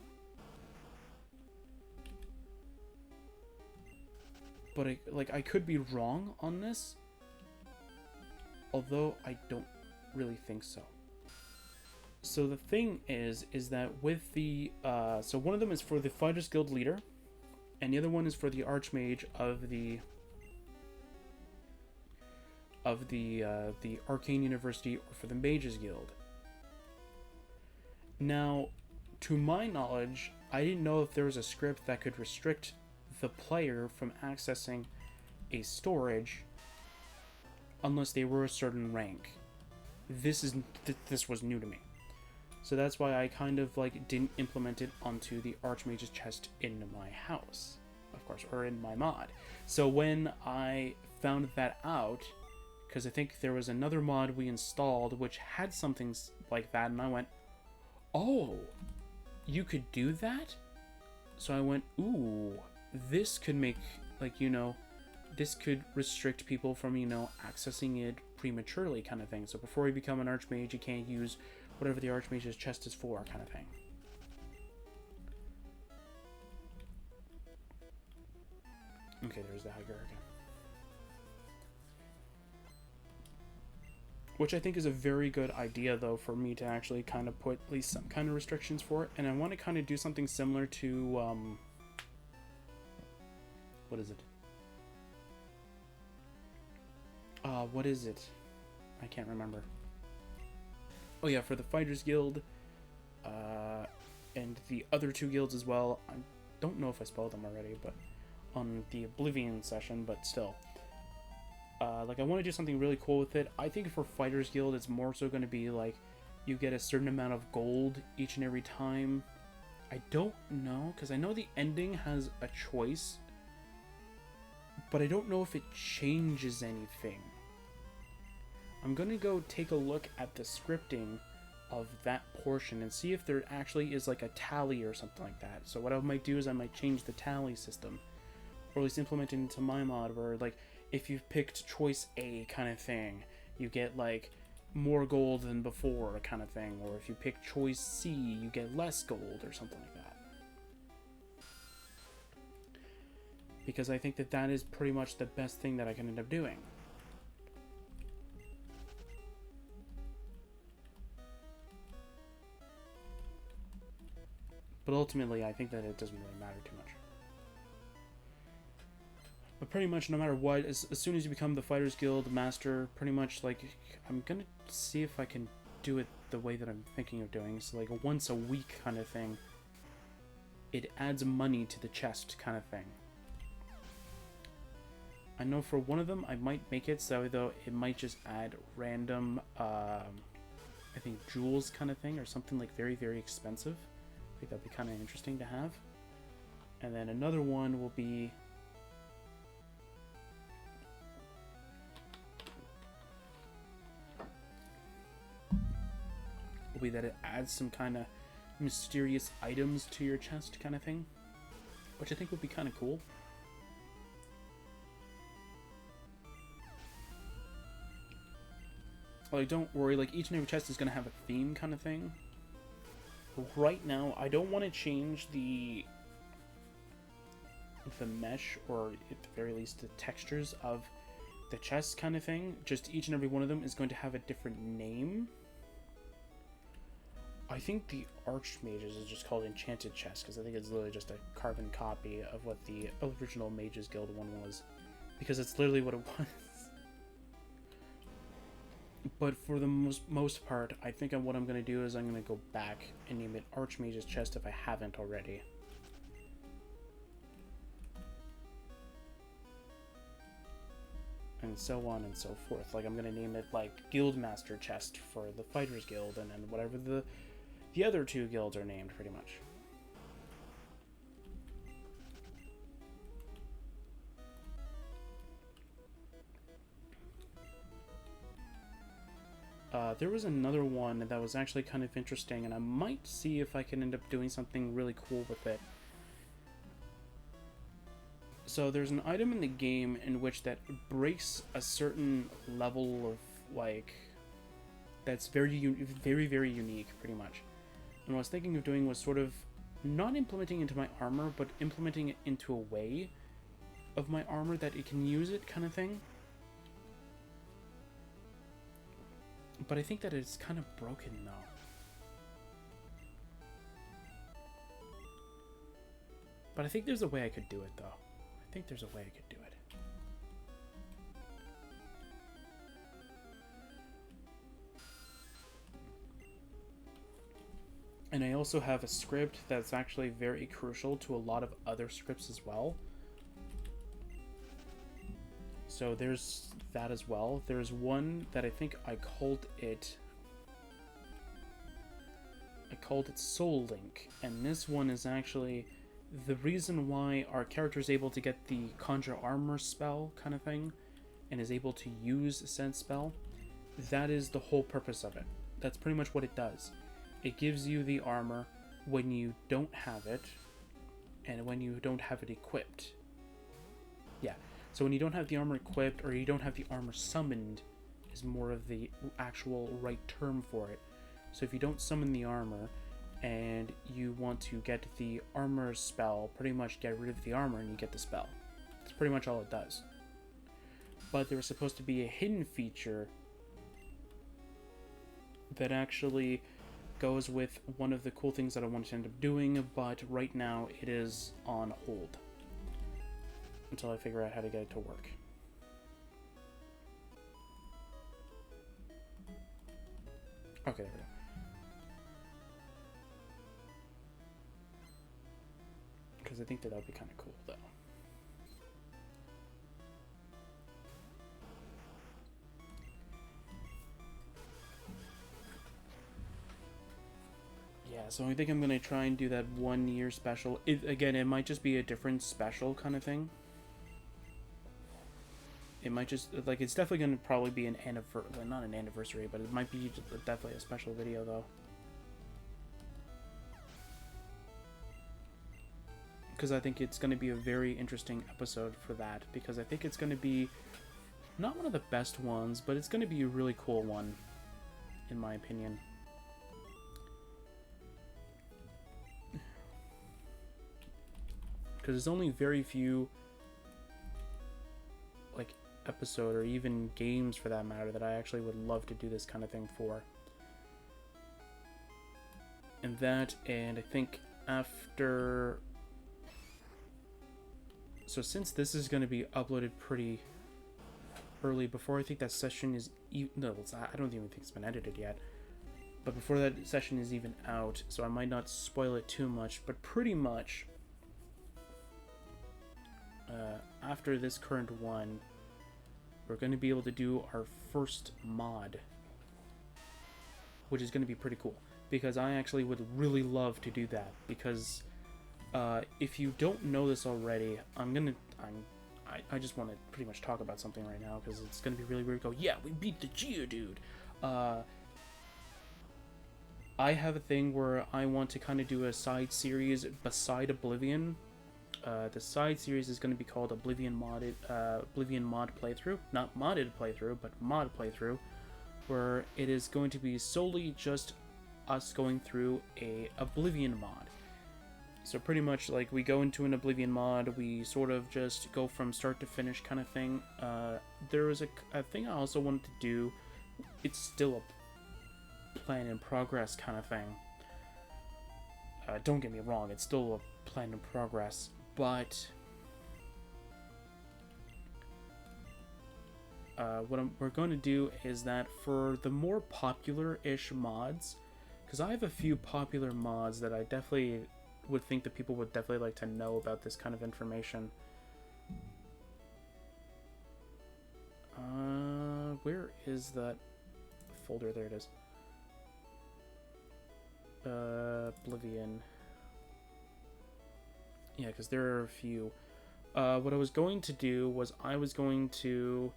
But I could be wrong on this, although I don't really think so. So the thing is that with the so one of them is for the Fighters Guild leader, and the other one is for the Archmage of the Arcane University, or for the Mages Guild. Now, to my knowledge, I didn't know if there was a script that could restrict the player from accessing a storage unless they were a certain rank. This was new to me, so that's why I kind of didn't implement it onto the Archmage's chest in my house, of course, or in my mod. So when I found that out, because I think there was another mod we installed which had something like that, and I went, oh, you could do that? So I went, ooh, this could make, this could restrict people from, accessing it prematurely, kind of thing. So before you become an Archmage, you can't use whatever the Archmage's chest is for, kind of thing. Okay, there's the Hygge again. Which I think is a very good idea, though, for me to actually kind of put at least some kind of restrictions for it. And I want to kind of do something similar to, what is it? What is it? I can't remember. Oh yeah, for the Fighters Guild, and the other 2 guilds as well. I don't know if I spoiled them already, but on the Oblivion session, but still. I want to do something really cool with it. I think for Fighters Guild, it's more so going to be you get a certain amount of gold each and every time. I don't know, because I know the ending has a choice, but I don't know if it changes anything. I'm going to go take a look at the scripting of that portion and see if there actually is a tally or something like that. So what I might do is I might change the tally system, or at least implement it into my mod, where if you've picked choice A kind of thing, you get more gold than before kind of thing, or if you pick choice C, you get less gold or something like that. Because I think that is pretty much the best thing that I can end up doing. But ultimately, I think that it doesn't really matter too much. But pretty much, no matter what, as soon as you become the Fighters Guild Master, pretty much, I'm gonna see if I can do it the way that I'm thinking of doing. So, a once a week kind of thing. It adds money to the chest kind of thing. I know for one of them, I might make it so, though, it might just add random, I think, jewels kind of thing, or something, very, very expensive. I think that'd be kind of interesting to have. And then another one will be... that it adds some kind of mysterious items to your chest kind of thing, which I think would be kind of cool. Don't worry, each and every chest is going to have a theme kind of thing. Right now, I don't want to change the mesh, or at the very least the textures of the chest kind of thing. Just each and every one of them is going to have a different name. I think the Archmages is just called Enchanted Chest, because I think it's literally just a carbon copy of what the original Mages Guild one was. Because it's literally what it was. But for the most part, I think what I'm going to do is I'm going to go back and name it Archmage's Chest if I haven't already. And so on and so forth. Like, I'm going to name it, like, Guildmaster Chest for the Fighters Guild, and then whatever the other two guilds are named, pretty much. There was another one that was actually kind of interesting, and I might see if I can end up doing something really cool with it. So there's an item in the game in which that breaks a certain level of, like, that's very, very unique, pretty much. And what I was thinking of doing was sort of not implementing into my armor, but implementing it into a way of my armor that it can use it, kind of thing. But I think that it's kind of broken now. But I think there's a way I could do it, though. I think there's a way I could do it. And I also have a script that's actually very crucial to a lot of other scripts as well. So there's that as well. There's one that I think I called it Soul Link, and this one is actually the reason why our character is able to get the Conjure Armor spell kind of thing, and is able to use said spell. That is the whole purpose of it. That's pretty much what it does. It gives you the armor when you don't have it, and when you don't have it equipped. Yeah. So when you don't have the armor equipped, or you don't have the armor summoned, is more of the actual right term for it. So if you don't summon the armor, and you want to get the armor spell, pretty much get rid of the armor and you get the spell. That's pretty much all it does. But there was supposed to be a hidden feature that actually goes with one of the cool things that I wanted to end up doing, but right now it is on hold until I figure out how to get it to work. Okay, there we go. Because I think that would be kind of cool, though. Yeah, so I think I'm going to try and do that 1 year special. Again, it might just be a different special kind of thing. It might just, like, it's definitely going to probably be an anniversary, well, not an anniversary, but it might be definitely a special video, though. Because I think it's going to be a very interesting episode for that, because I think it's going to be not one of the best ones, but it's going to be a really cool one, in my opinion. Because there's only very few, like, episode or even games for that matter that I actually would love to do this kind of thing for. And that, and I think after... So since this is going to be uploaded pretty early, before I think that session is... No, I don't even think it's been edited yet. But before that session is even out, so I might not spoil it too much, but pretty much... after this current one, we're going to be able to do our first mod, which is going to be pretty cool, because I actually would really love to do that, because if you don't know this already, I just want to pretty much talk about something right now, because it's going to be really weird. Go, yeah, we beat the Geodude. I have a thing where I want to kind of do a side series beside Oblivion. The side series is going to be called Oblivion Mod Playthrough. Not Modded Playthrough, but Mod Playthrough, where it is going to be solely just us going through a Oblivion mod. So pretty much, like, we go into an Oblivion mod, we sort of just go from start to finish kind of thing. There was a thing I also wanted to do. It's still a plan in progress kind of thing. Don't get me wrong, it's still a plan in progress, but what we're going to do is that for the more popular-ish mods, because I have a few popular mods that I definitely would think that people would definitely like to know about this kind of information. Where is that folder? There it is. Oblivion. Yeah, because there are a few. What I was going to do was I was going to...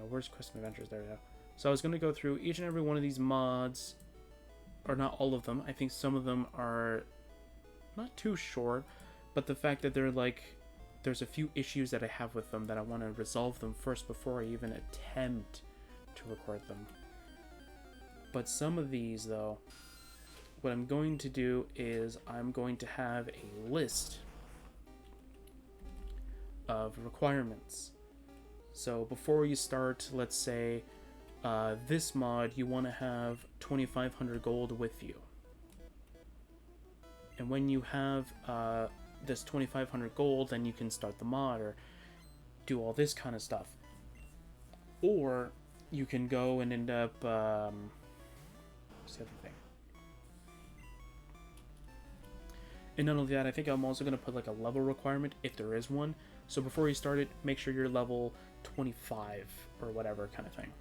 where's Quest and Adventures? There we go. So I was going to go through each and every one of these mods, or not all of them. I think some of them are not too short, but the fact that they're like, there's a few issues that I have with them that I want to resolve them first before I even attempt to record them. But some of these, though, what I'm going to do is I'm going to have a list of requirements. So before you start, let's say, this mod, you want to have 2,500 gold with you. And when you have this 2,500 gold, then you can start the mod or do all this kind of stuff. Or you can go and end up... what's the other thing? And not only that, I think I'm also going to put like a level requirement if there is one. So before you start it, make sure you're level 25 or whatever kind of thing.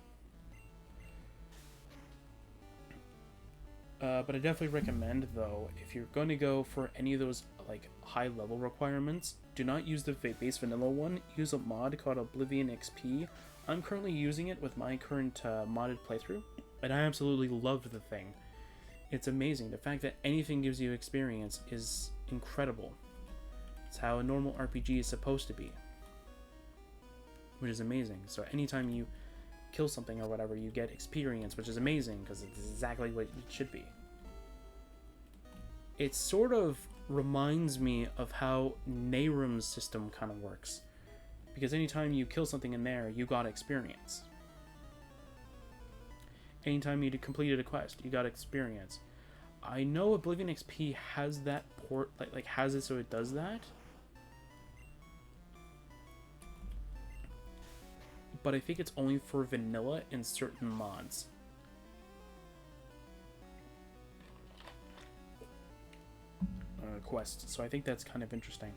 But I definitely recommend, though, if you're going to go for any of those like high level requirements, do not use the base vanilla one. Use a mod called Oblivion XP. I'm currently using it with my current modded playthrough, and I absolutely love the thing. It's amazing. The fact that anything gives you experience is incredible. It's how a normal RPG is supposed to be, which is amazing. So anytime you kill something or whatever, you get experience, which is amazing because it's exactly what it should be. It sort of reminds me of how Nehrim's system kind of works, because anytime you kill something in there, you got experience. Anytime you completed a quest, you got experience. I know Oblivion XP has that port, like has it so it does that. But I think it's only for vanilla and certain mods. Quests. So I think that's kind of interesting.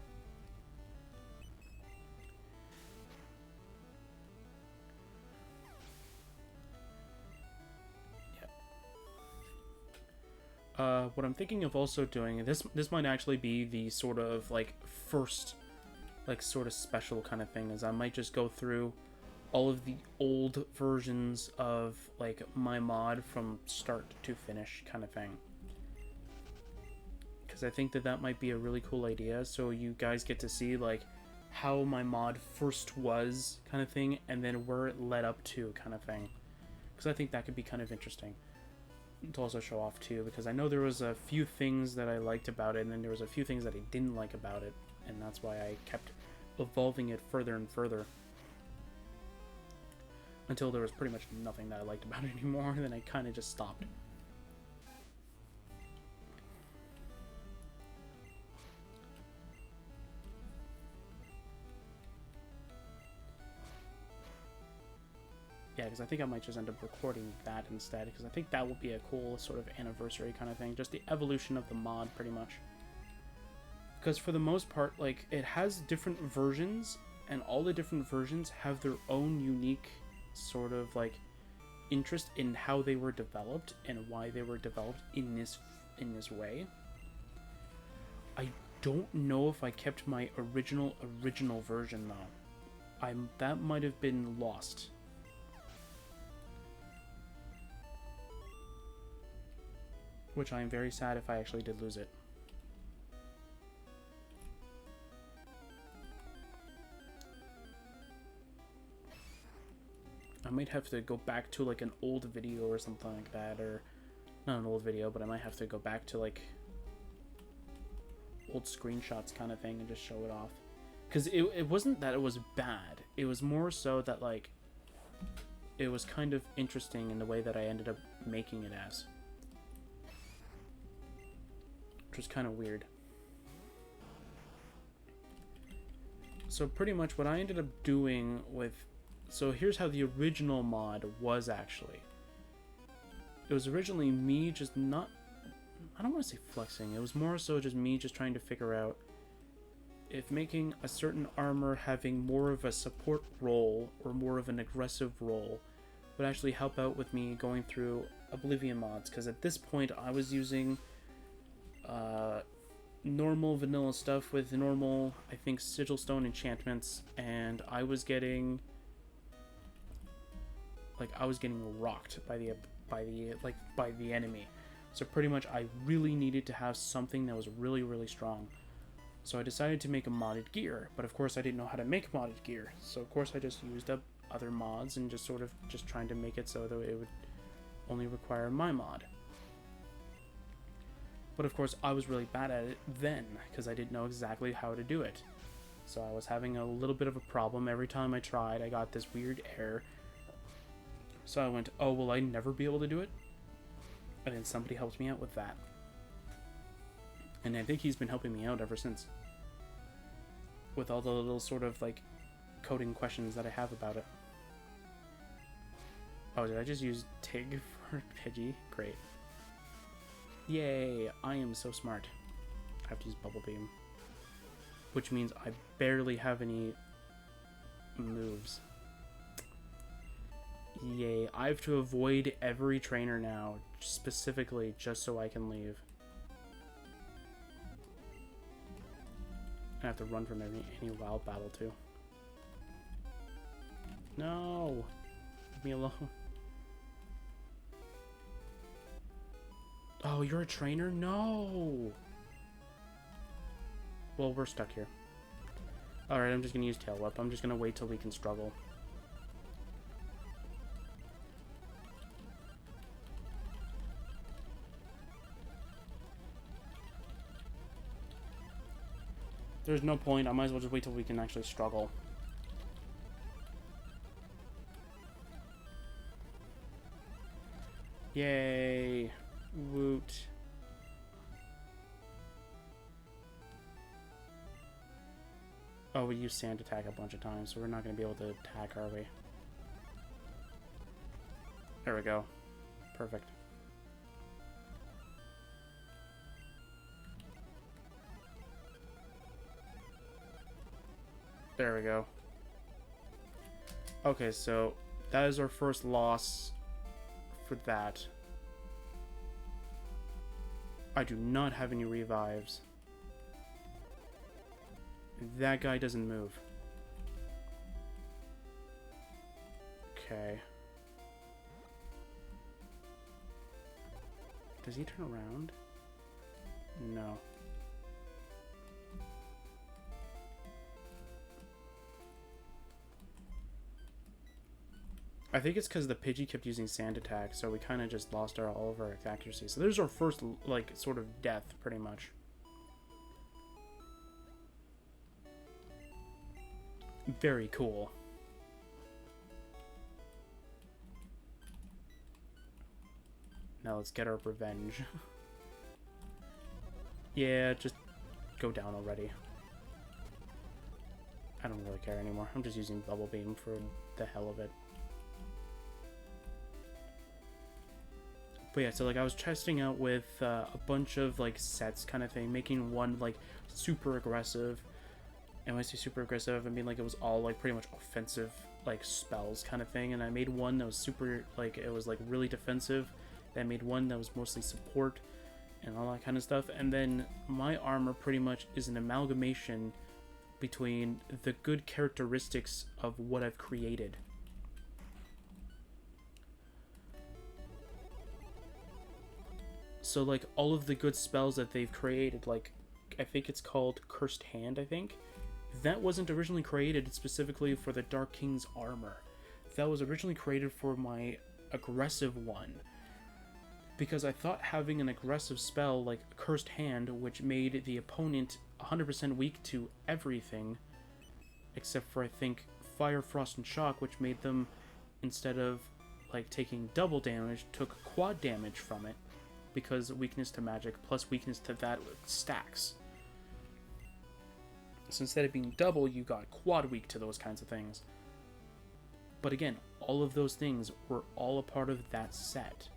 Yeah. What I'm thinking of also doing, this might actually be the sort of like first, like sort of special kind of thing, is I might just go through all of the old versions of like my mod from start to finish kind of thing, because I think that that might be a really cool idea, so you guys get to see like how my mod first was kind of thing, and then where it led up to kind of thing, because I think that could be kind of interesting to also show off too, because I know there was a few things that I liked about it, and then there was a few things that I didn't like about it, and that's why I kept evolving it further and further, until there was pretty much nothing that I liked about it anymore, and then I kind of just stopped. Yeah, because I think I might just end up recording that instead, because I think that would be a cool sort of anniversary kind of thing, just the evolution of the mod, pretty much. Because for the most part, like, it has different versions, and all the different versions have their own unique sort of like interest in how they were developed and why they were developed in this way. I don't know if I kept my original version though. That might have been lost. Which I am very sad if I actually did lose it. I might have to go back to like an old video or something like that, or not an old video, but I might have to go back to like old screenshots kind of thing and just show it off. Because it wasn't that it was bad, it was more so that like it was kind of interesting in the way that I ended up making it as. which was kind of weird. So pretty much what I ended up doing with... So here's how the original mod was actually. It was originally me just not... I don't want to say flexing. It was more so just me just trying to figure out if making a certain armor having more of a support role or more of an aggressive role would actually help out with me going through Oblivion mods. Because at this point I was using normal vanilla stuff with normal, I think, Sigilstone enchantments, and I was getting rocked by the enemy. So pretty much I really needed to have something that was really, really strong. So I decided to make a modded gear, but of course I didn't know how to make modded gear. So of course I just used up other mods and just sort of just trying to make it so that it would only require my mod. But of course I was really bad at it then, because I didn't know exactly how to do it. So I was having a little bit of a problem. Every time I tried, I got this weird error. So I went, oh, will I never be able to do it? And then somebody helped me out with that. And I think he's been helping me out ever since. With all the little sort of, like, coding questions that I have about it. Oh, did I just use Tig for Pidgey? Great. Yay, I am so smart. I have to use Bubble Beam. Which means I barely have any moves. Yay, I have to avoid every trainer now, specifically just so I can leave. I have to run from any wild battle too. No! Leave me alone. Oh, you're a trainer? No! Well, we're stuck here. Alright, I'm just gonna use Tail Whip. I'm just gonna wait till we can struggle. There's no point. I might as well just wait till we can actually struggle. Yay! Woot. Oh, we used Sand Attack a bunch of times, so we're not going to be able to attack, are we? There we go. Perfect. There we go. Okay, so that is our first loss for that. I do not have any revives. That guy doesn't move. Okay. Does he turn around? No. I think it's because the Pidgey kept using Sand Attack, so we kind of just lost all of our accuracy. So there's our first, like, sort of death, pretty much. Very cool. Now let's get our revenge. Yeah, just go down already. I don't really care anymore. I'm just using Bubble Beam for the hell of it. But yeah, so like I was testing out with a bunch of like sets kind of thing, making one like super aggressive. And when I say super aggressive, I mean like it was all like pretty much offensive like spells kind of thing. And I made one that was super like it was like really defensive. Then I made one that was mostly support and all that kind of stuff. And then my armor pretty much is an amalgamation between the good characteristics of what I've created. So, like, all of the good spells that they've created, like, I think it's called Cursed Hand, I think. That wasn't originally created specifically for the Dark King's armor. That was originally created for my aggressive one. Because I thought having an aggressive spell like Cursed Hand, which made the opponent 100% weak to everything, except for, I think, Fire, Frost, and Shock, which made them, instead of, like, taking double damage, took quad damage from it. because weakness to magic plus weakness to that stacks. So instead of being double, you got quad weak to those kinds of things. But again, all of those things were all a part of that set.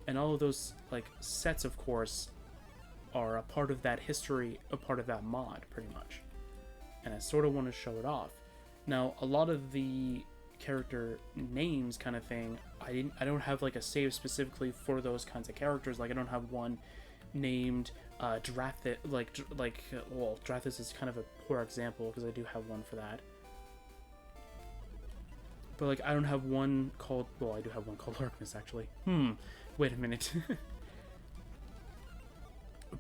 And all of those, like, sets, of course, are a part of that history, a part of that mod, pretty much. And I sort of want to show it off. Now, a lot of the character names kind of thing, I don't have, like, a save specifically for those kinds of characters. Like, I don't have one named Drathis, well, Drathis is kind of a poor example because I do have one for that. But, like, I don't have one called, well, I do have one called Arcmus, actually. Wait a minute.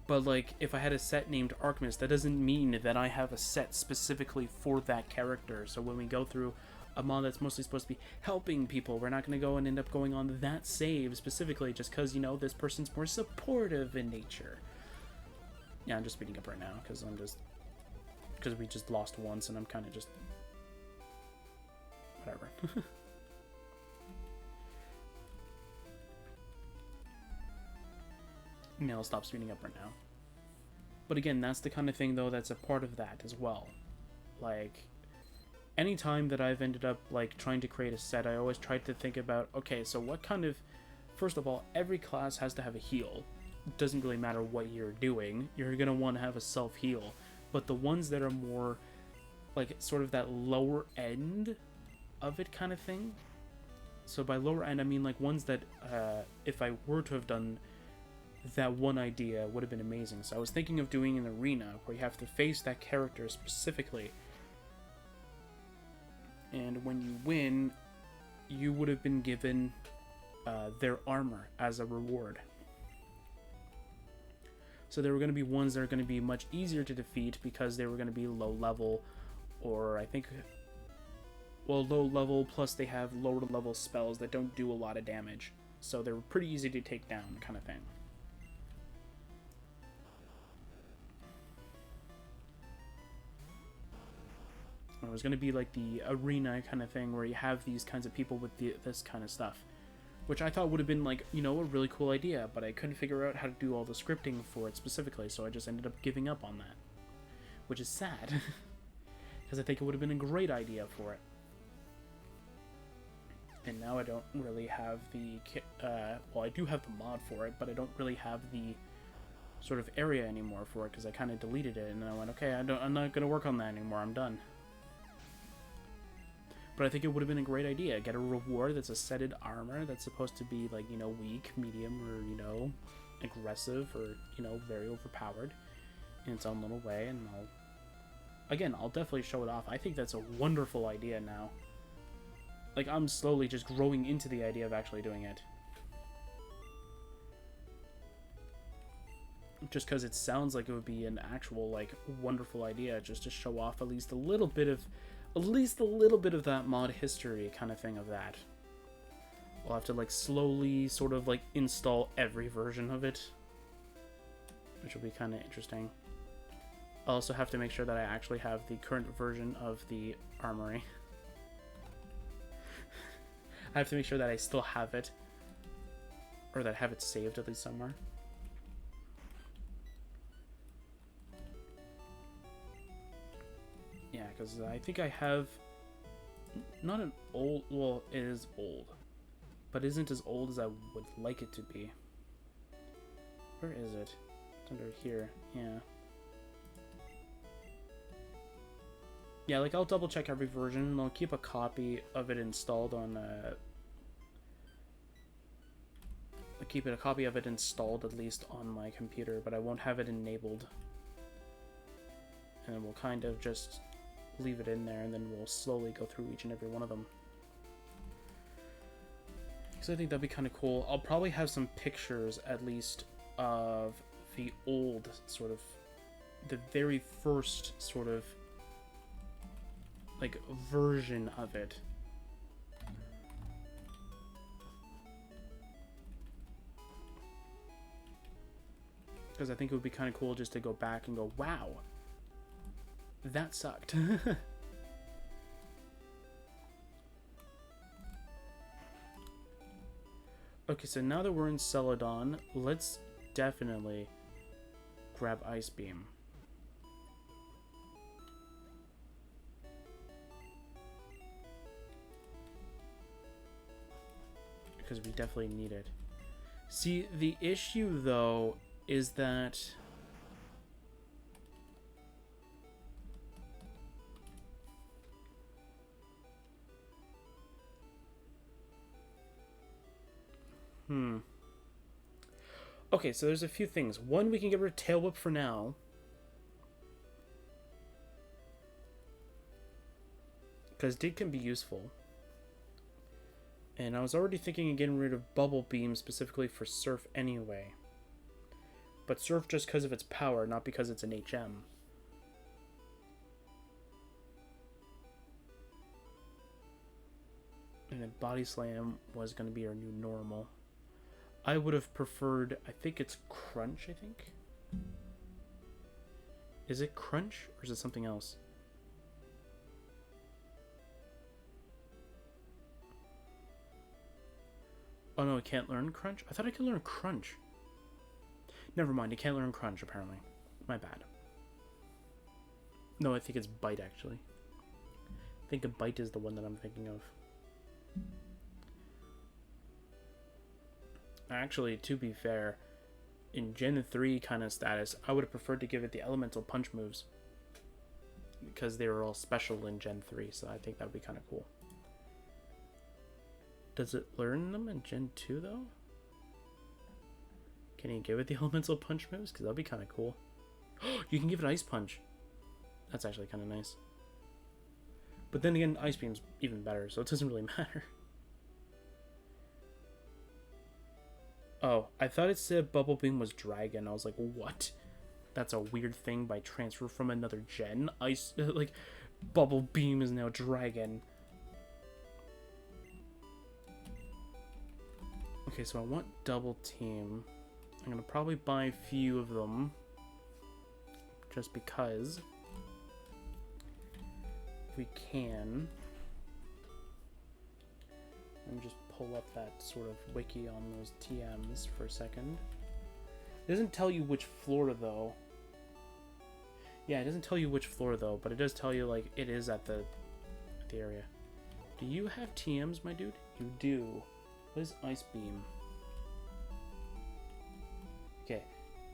But, like, if I had a set named Arcmus, that doesn't mean that I have a set specifically for that character. So when we go through a mod that's mostly supposed to be helping people, we're not going to go and end up going on that save specifically just because, you know, this person's more supportive in nature. Yeah, I'm just speeding up right now because we just lost once and I'm kind of just... whatever. Yeah, I'll stop speeding up right now. But again, that's the kind of thing, though, that's a part of that as well. Like, anytime that I've ended up, like, trying to create a set, I always tried to think about, okay, so what kind of... First of all, every class has to have a heal. It doesn't really matter what you're doing. You're going to want to have a self-heal. But the ones that are more, like, sort of that lower end of it kind of thing. So by lower end, I mean, like, ones that, if I were to have done... that one idea would have been amazing. So I was thinking of doing an arena where you have to face that character specifically, and when you win, you would have been given their armor as a reward. So there were going to be ones that are going to be much easier to defeat because they were going to be low level, or I think, well, low level plus they have lower level spells that don't do a lot of damage, so they were pretty easy to take down kind of thing. It was going to be like the arena kind of thing where you have these kinds of people with this kind of stuff, which I thought would have been, like, you know, a really cool idea, but I couldn't figure out how to do all the scripting for it specifically, so I just ended up giving up on that, which is sad, because I think it would have been a great idea for it. And now I don't really have the, well, I do have the mod for it, but I don't really have the sort of area anymore for it, because I kind of deleted it, and I went, okay, I'm not going to work on that anymore, I'm done. But I think it would have been a great idea. Get a reward that's a setted armor that's supposed to be, like, you know, weak, medium, or, you know, aggressive, or, you know, very overpowered in its own little way. And I'll definitely show it off. I think that's a wonderful idea now. Like, I'm slowly just growing into the idea of actually doing it. Just because it sounds like it would be an actual, like, wonderful idea just to show off at least a little bit of that mod history kind of thing of that. We'll have to, like, slowly sort of, like, install every version of it, which will be kind of interesting. I'll also have to make sure that I actually have the current version of the armory. I have to make sure that I still have it, or that I have it saved at least somewhere. Yeah, because I think I have not an old, well, it is old, but isn't as old as I would like it to be. Where is it? It's under here, yeah. Yeah, like, I'll double check every version, and I'll keep a copy of it installed on, I'll keep a copy of it installed at least on my computer, but I won't have it enabled. And we'll kind of just leave it in there, and then we'll slowly go through each and every one of them. Because I think that'd be kind of cool. I'll probably have some pictures, at least, of the old sort of, the very first sort of, like, version of it. Because I think it would be kind of cool just to go back and go, wow, that sucked. Okay, so now that we're in Celadon, let's definitely grab Ice Beam. Because we definitely need it. See, the issue, though, is that... Okay, so there's a few things. One, we can get rid of Tail Whip for now. Because Dig can be useful. And I was already thinking of getting rid of Bubble Beam specifically for Surf anyway. But Surf just because of its power, not because it's an HM. And then Body Slam was going to be our new normal. I would have preferred, I think it's Crunch, I think? Is it Crunch, or is it something else? Oh no, I can't learn Crunch? I thought I could learn Crunch. Never mind, I can't learn Crunch, apparently. My bad. No, I think it's Bite, actually. I think a Bite is the one that I'm thinking of. Actually, to be fair, in Gen 3 kind of status, I would have preferred to give it the elemental punch moves. Because they were all special in Gen 3, so I think that would be kind of cool. Does it learn them in Gen 2, though? Can you give it the elemental punch moves? Because that would be kind of cool. You can give it Ice Punch. That's actually kind of nice. But then again, Ice Beam's even better, so it doesn't really matter. Oh, I thought it said Bubble Beam was Dragon. I was like, what? That's a weird thing by transfer from another gen. Ice, like, Bubble Beam is now Dragon. Okay, so I want Double Team. I'm gonna probably buy a few of them. Just because. If we can. Let me just pull up that sort of wiki on those TMs for a second. It doesn't tell you which floor, though. Yeah, it doesn't tell you which floor, though, but it does tell you, like, it is at the area. Do you have TMs, my dude? You do. What is Ice Beam? Okay,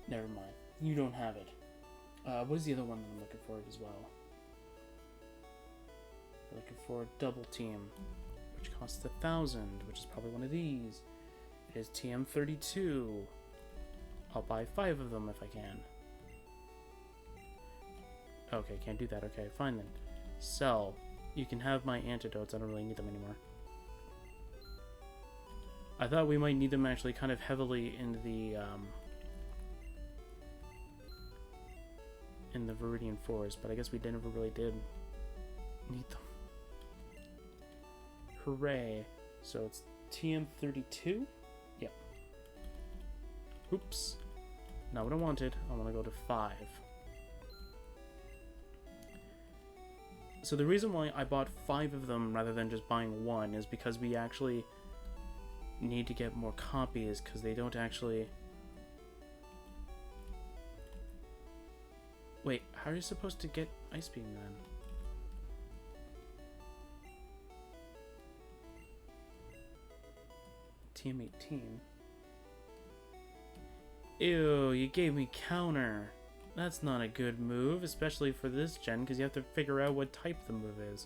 never mind. You don't have it. What is the other one that I'm looking for as well? We're looking for Double Team, which costs 1,000, which is probably one of these. It is TM32. I'll buy 5 of them if I can. Okay, can't do that. Okay, fine then. Sell. You can have my antidotes. I don't really need them anymore. I thought we might need them actually kind of heavily in the Viridian Forest, but I guess we never really did need them. Hooray. So it's TM32? Yep. Oops. Not what I wanted. I want to go to 5. So the reason why I bought 5 of them rather than just buying 1 is because we actually need to get more copies, because they don't actually... Wait, how are you supposed to get Ice Beam then? TM18. Ew, you gave me counter. That's not a good move, especially for this gen, because you have to figure out what type the move is.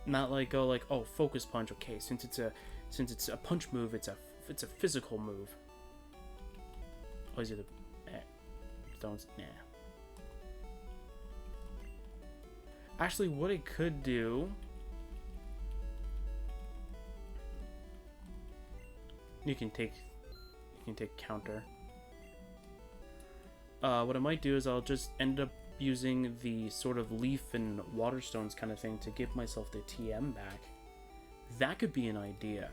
Not like go like, oh, focus punch. Okay, since it's a punch move, it's a physical move. Oh, is it a don't nah. Actually, what it could do. You can take counter. What I might do is I'll just end up using the sort of leaf and water stones kind of thing to give myself the TM back. That could be an idea.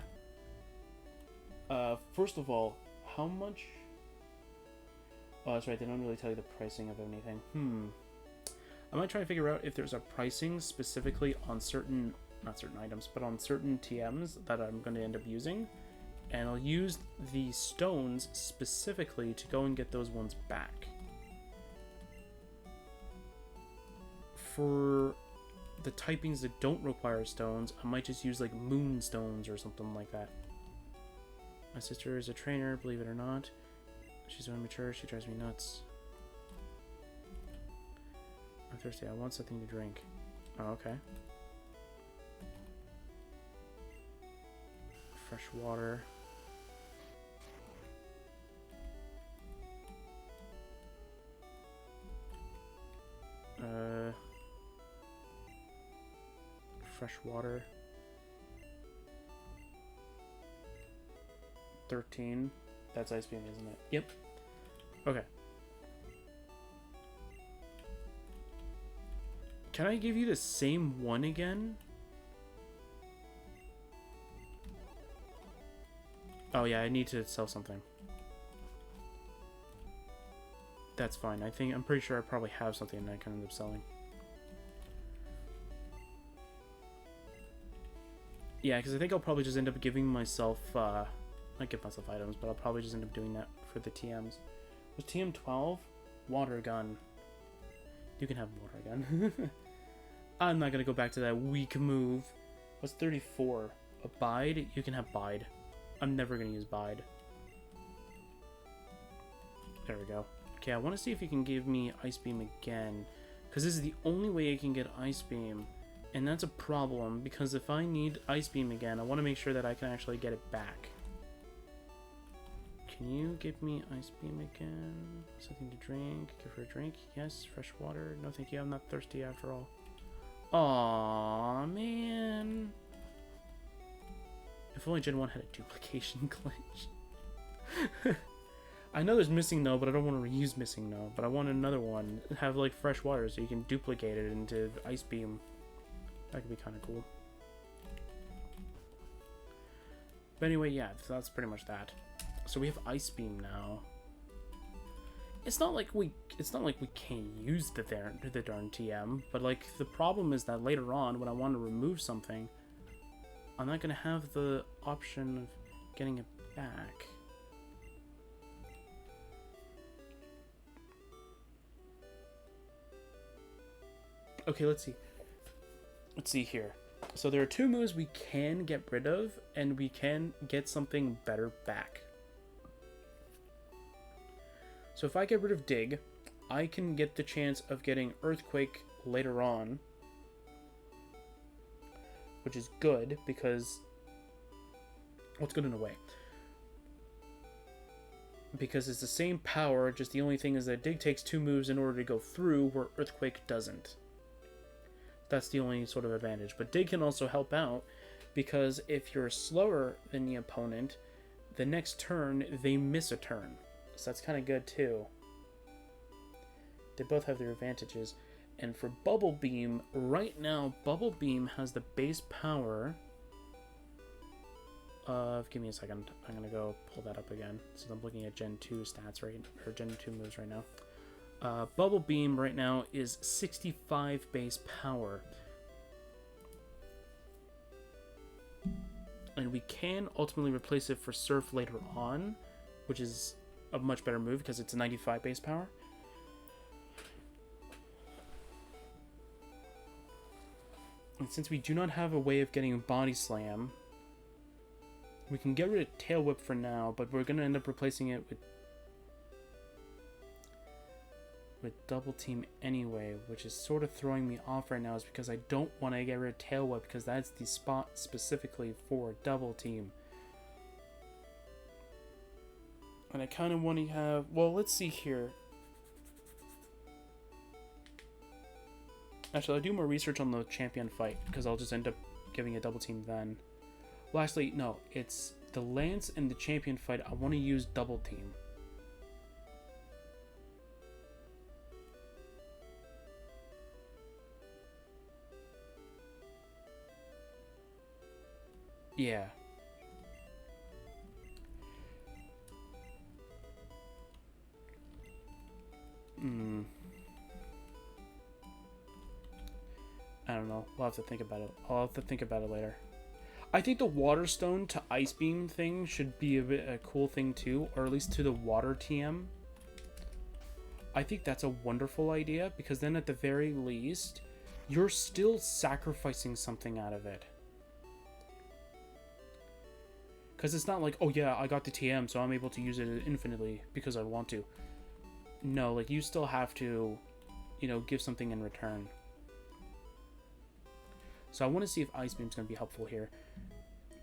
First of all, how much? Oh, that's right. They don't really tell you the pricing of anything. I might try to figure out if there's a pricing specifically on certain, not certain items, but on certain TMs that I'm going to end up using. And I'll use the stones specifically to go and get those ones back. For the typings that don't require stones, I might just use like moon stones or something like that. My sister is a trainer, believe it or not. She's so immature, she drives me nuts. I'm thirsty, I want something to drink. Oh, okay. Fresh water. Fresh water. 13. That's ice beam, isn't it? Yep. Okay. Can I give you the same one again? Oh yeah, I need to sell something. That's fine. I'm pretty sure I probably have something that I can end up selling. Yeah, because I think I'll probably just end up giving myself, not give myself items, but I'll probably just end up doing that for the TMs. Was TM 12? Water gun. You can have water gun. I'm not going to go back to that weak move. What's 34? Abide? You can have bide. I'm never going to use bide. There we go. Okay, I want to see if you can give me Ice Beam again. Because this is the only way I can get Ice Beam. And that's a problem, because if I need Ice Beam again, I want to make sure that I can actually get it back. Can you give me Ice Beam again? Something to drink? Give her a drink? Yes. Fresh water? No thank you, I'm not thirsty after all. Aww, man. If only Gen 1 had a duplication glitch. I know there's Missing No, but I don't want to reuse Missing No. But I want another one. Have like fresh water so you can duplicate it into Ice Beam. That could be kind of cool. But anyway, yeah, so that's pretty much that. So we have Ice Beam now. It's not like we can't use the darn TM, but like the problem is that later on when I want to remove something, I'm not gonna have the option of getting it back. Okay, let's see. Let's see here. So there are two moves we can get rid of, and we can get something better back. So if I get rid of Dig, I can get the chance of getting Earthquake later on, which is good because, well, it's good in a way. Because it's the same power, just the only thing is that Dig takes 2 moves in order to go through, where Earthquake doesn't. That's the only sort of advantage. But Dig can also help out, because if you're slower than the opponent, the next turn, they miss a turn. So that's kind of good too. They both have their advantages. And for Bubble Beam, right now, Bubble Beam has the base power of... Give me a second. I'm going to go pull that up again. So I'm looking at Gen 2 stats, right? Or Gen 2 moves right now. Bubble Beam right now is 65 base power. And we can ultimately replace it for Surf later on, which is a much better move because it's a 95 base power. And since we do not have a way of getting Body Slam, we can get rid of Tail Whip for now, but we're going to end up replacing it with Double Team anyway, which is sort of throwing me off right now, is because I don't want to get rid of Tail Whip because that's the spot specifically for Double Team. And I kind of want to have... Well, let's see here. Actually, I'll do more research on the champion fight, because I'll just end up giving a Double Team then. Well, actually, no. It's the Lance and the champion fight. I want to use Double Team. Yeah. I don't know. We'll have to think about it. I'll have to think about it later. I think the water stone to ice beam thing should be a cool thing too, or at least to the water TM. I think that's a wonderful idea, because then at the very least, you're still sacrificing something out of it. Because it's not like, oh yeah, I got the TM, so I'm able to use it infinitely because I want to. No, like, you still have to, you know, give something in return. So I want to see if Ice Beam's going to be helpful here.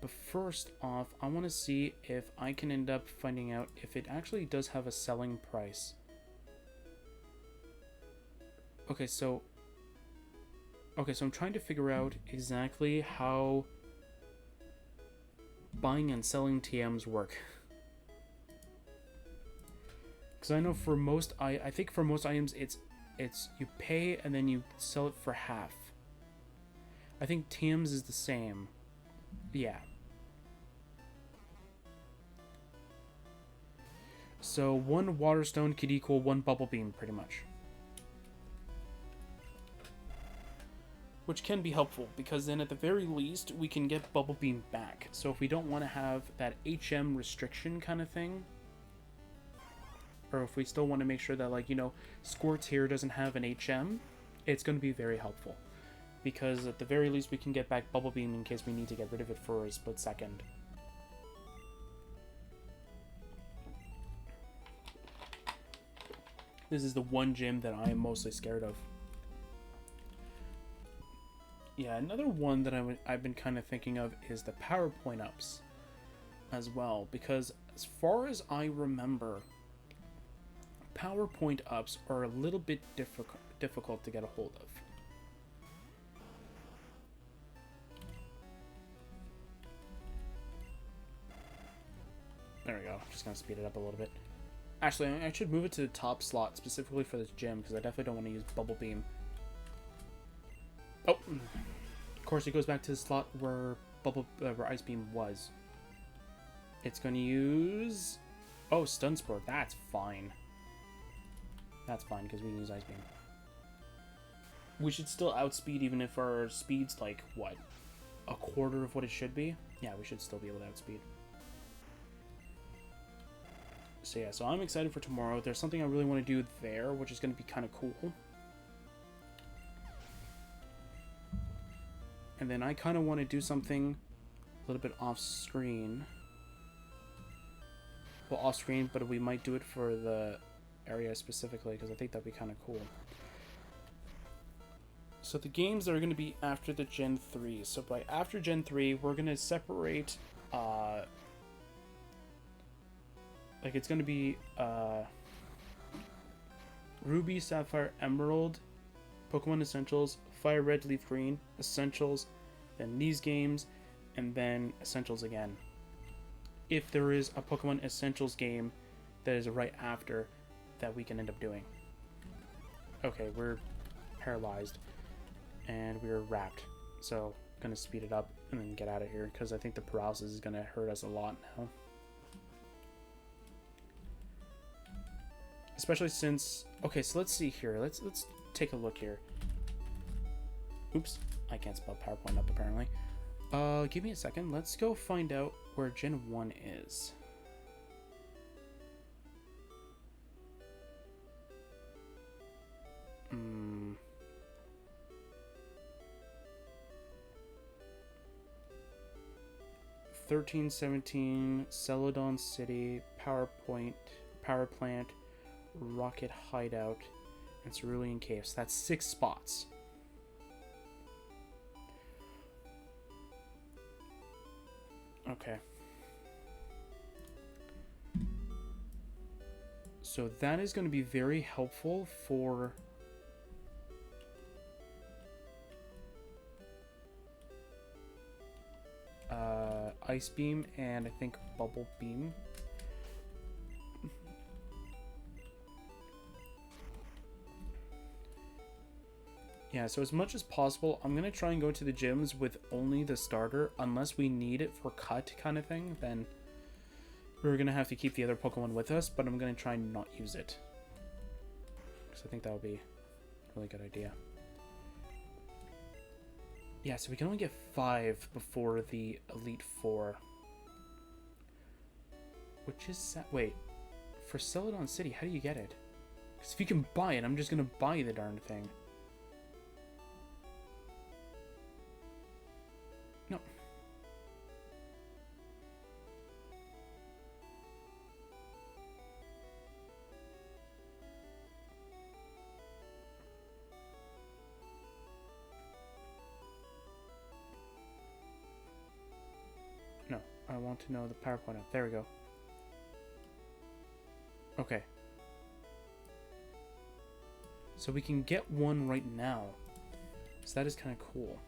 But first off, I want to see if I can end up finding out if it actually does have a selling price. Okay, so I'm trying to figure out exactly how buying and selling TMs work. Because I know for most, I think for most items, it's you pay and then you sell it for half. I think TMs is the same. Yeah. So one water stone could equal one bubble beam, pretty much. Which can be helpful, because then at the very least, we can get bubble beam back. So if we don't want to have that HM restriction kind of thing, or if we still want to make sure that, like, you know, Squirts here doesn't have an HM, it's going to be very helpful. Because at the very least, we can get back bubble beam in case we need to get rid of it for a split second. This is the one gym that I am mostly scared of. Yeah, another one that I've been kind of thinking of is the PowerPoint ups as well. Because as far as I remember, PowerPoint ups are a little bit difficult to get a hold of. There we go. Just gonna speed it up a little bit. Actually, I should move it to the top slot specifically for this gym, because I definitely don't want to use Bubble Beam. Oh, of course it goes back to the slot where where Ice Beam was. It's going to use... Oh, Stun Spore. That's fine. That's fine, because we can use Ice Beam. We should still outspeed even if our speed's like, what? A quarter of what it should be? Yeah, we should still be able to outspeed. So yeah, so I'm excited for tomorrow. There's something I really want to do there, which is going to be kind of cool. And then I kind of want to do something a little bit off screen. Well, off screen, but we might do it for the area specifically, because I think that'd be kind of cool. So the games are going to be after the Gen 3. So by after Gen 3, we're going to separate... like, it's going to be Ruby, Sapphire, Emerald, Pokemon Essentials, Fire Red, Leaf Green, Essentials, then these games, and then Essentials again. If there is a Pokemon Essentials game that is right after that we can end up doing. Okay, we're paralyzed, and we're wrapped. So, I'm going to speed it up and then get out of here, because I think the paralysis is going to hurt us a lot now. Especially since... Okay, so let's see here. Let's take a look here. Oops. I can't spell PowerPoint up, apparently. Give me a second. Let's go find out where Gen 1 is. Hmm. 1317, Celadon City, PowerPoint, Power Plant, Rocket Hideout, and Cerulean Caves. That's 6 spots. Okay. So that is going to be very helpful for... Ice Beam and I think Bubble Beam. Yeah, so as much as possible, I'm going to try and go to the gyms with only the starter, unless we need it for cut kind of thing, then we're going to have to keep the other Pokemon with us, but I'm going to try and not use it. Because I think that would be a really good idea. Yeah, so we can only get 5 before the Elite Four. Which is... Wait. For Celadon City, how do you get it? Because if you can buy it, I'm just going to buy the darn thing. No. No, I want to know the PowerPoint up. There we go. Okay. So we can get one right now. So that is kind of cool.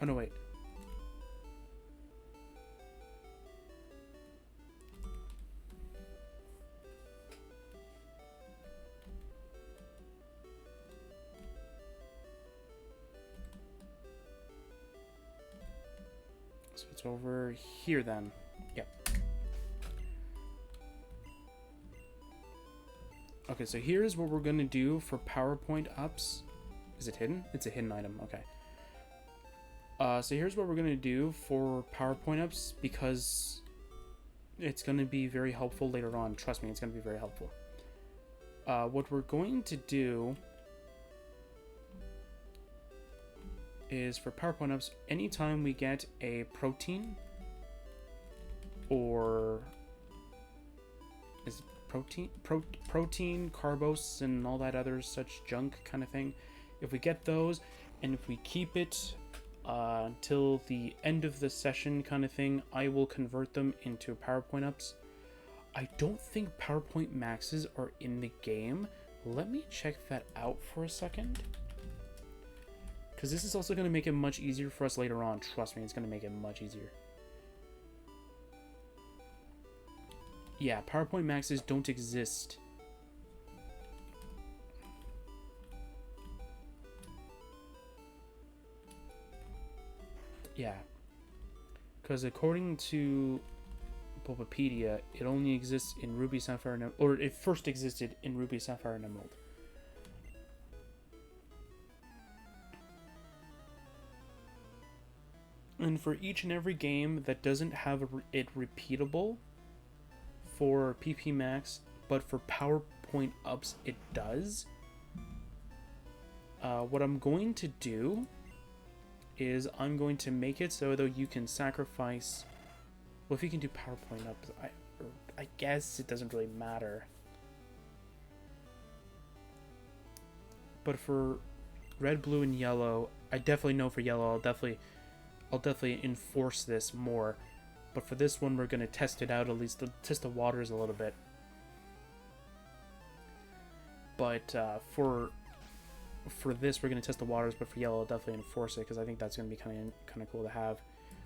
Oh, no, wait. So it's over here then. Yep. Okay, so here's what we're going to do for PowerPoint ups. Is it hidden? It's a hidden item. Okay. So here's what we're going to do for PowerPoint ups because it's going to be very helpful later on. Trust me, it's going to be very helpful. What we're going to do is for PowerPoint ups, anytime we get a protein or is it protein, carbos, and all that other such junk kind of thing, if we get those and if we keep it until the end of the session kind of thing, I will convert them into PowerPoint ups. I don't think PowerPoint maxes are in the game. Let me check that out for a second. Because this is also going to make it much easier for us later on. Trust me, it's going to make it much easier. Yeah, PowerPoint maxes don't exist. Yeah. Because according to Bulbapedia, it only exists in Ruby, Sapphire, and or it first existed in Ruby, Sapphire, and Emerald. And for each and every game that doesn't have it repeatable for PP Max, but for PowerPoint ups it does, what I'm going to do is I'm going to make it so that you can sacrifice... Well, if you can do PowerPoint ups, I guess it doesn't really matter. But for red, blue, and yellow, I definitely know for yellow, I'll definitely enforce this more. But for this one, we're going to test it out, at least test the waters a little bit. But for this, we're going to test the waters, but for yellow, I'll definitely enforce it, because I think that's going to be kind of cool to have.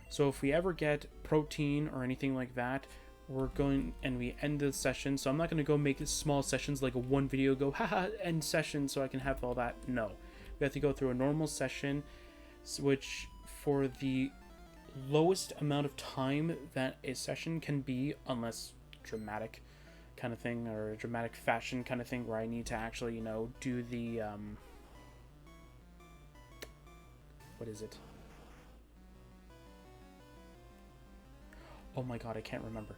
So if we ever get protein or anything like that, we're going, and we end the session, so I'm not going to go make small sessions like a one video go, haha, end session, so I can have all that. No. We have to go through a normal session, which for the lowest amount of time that a session can be, unless dramatic kind of thing, or dramatic fashion kind of thing, where I need to actually, you know, do the, what is it? Oh my god, I can't remember.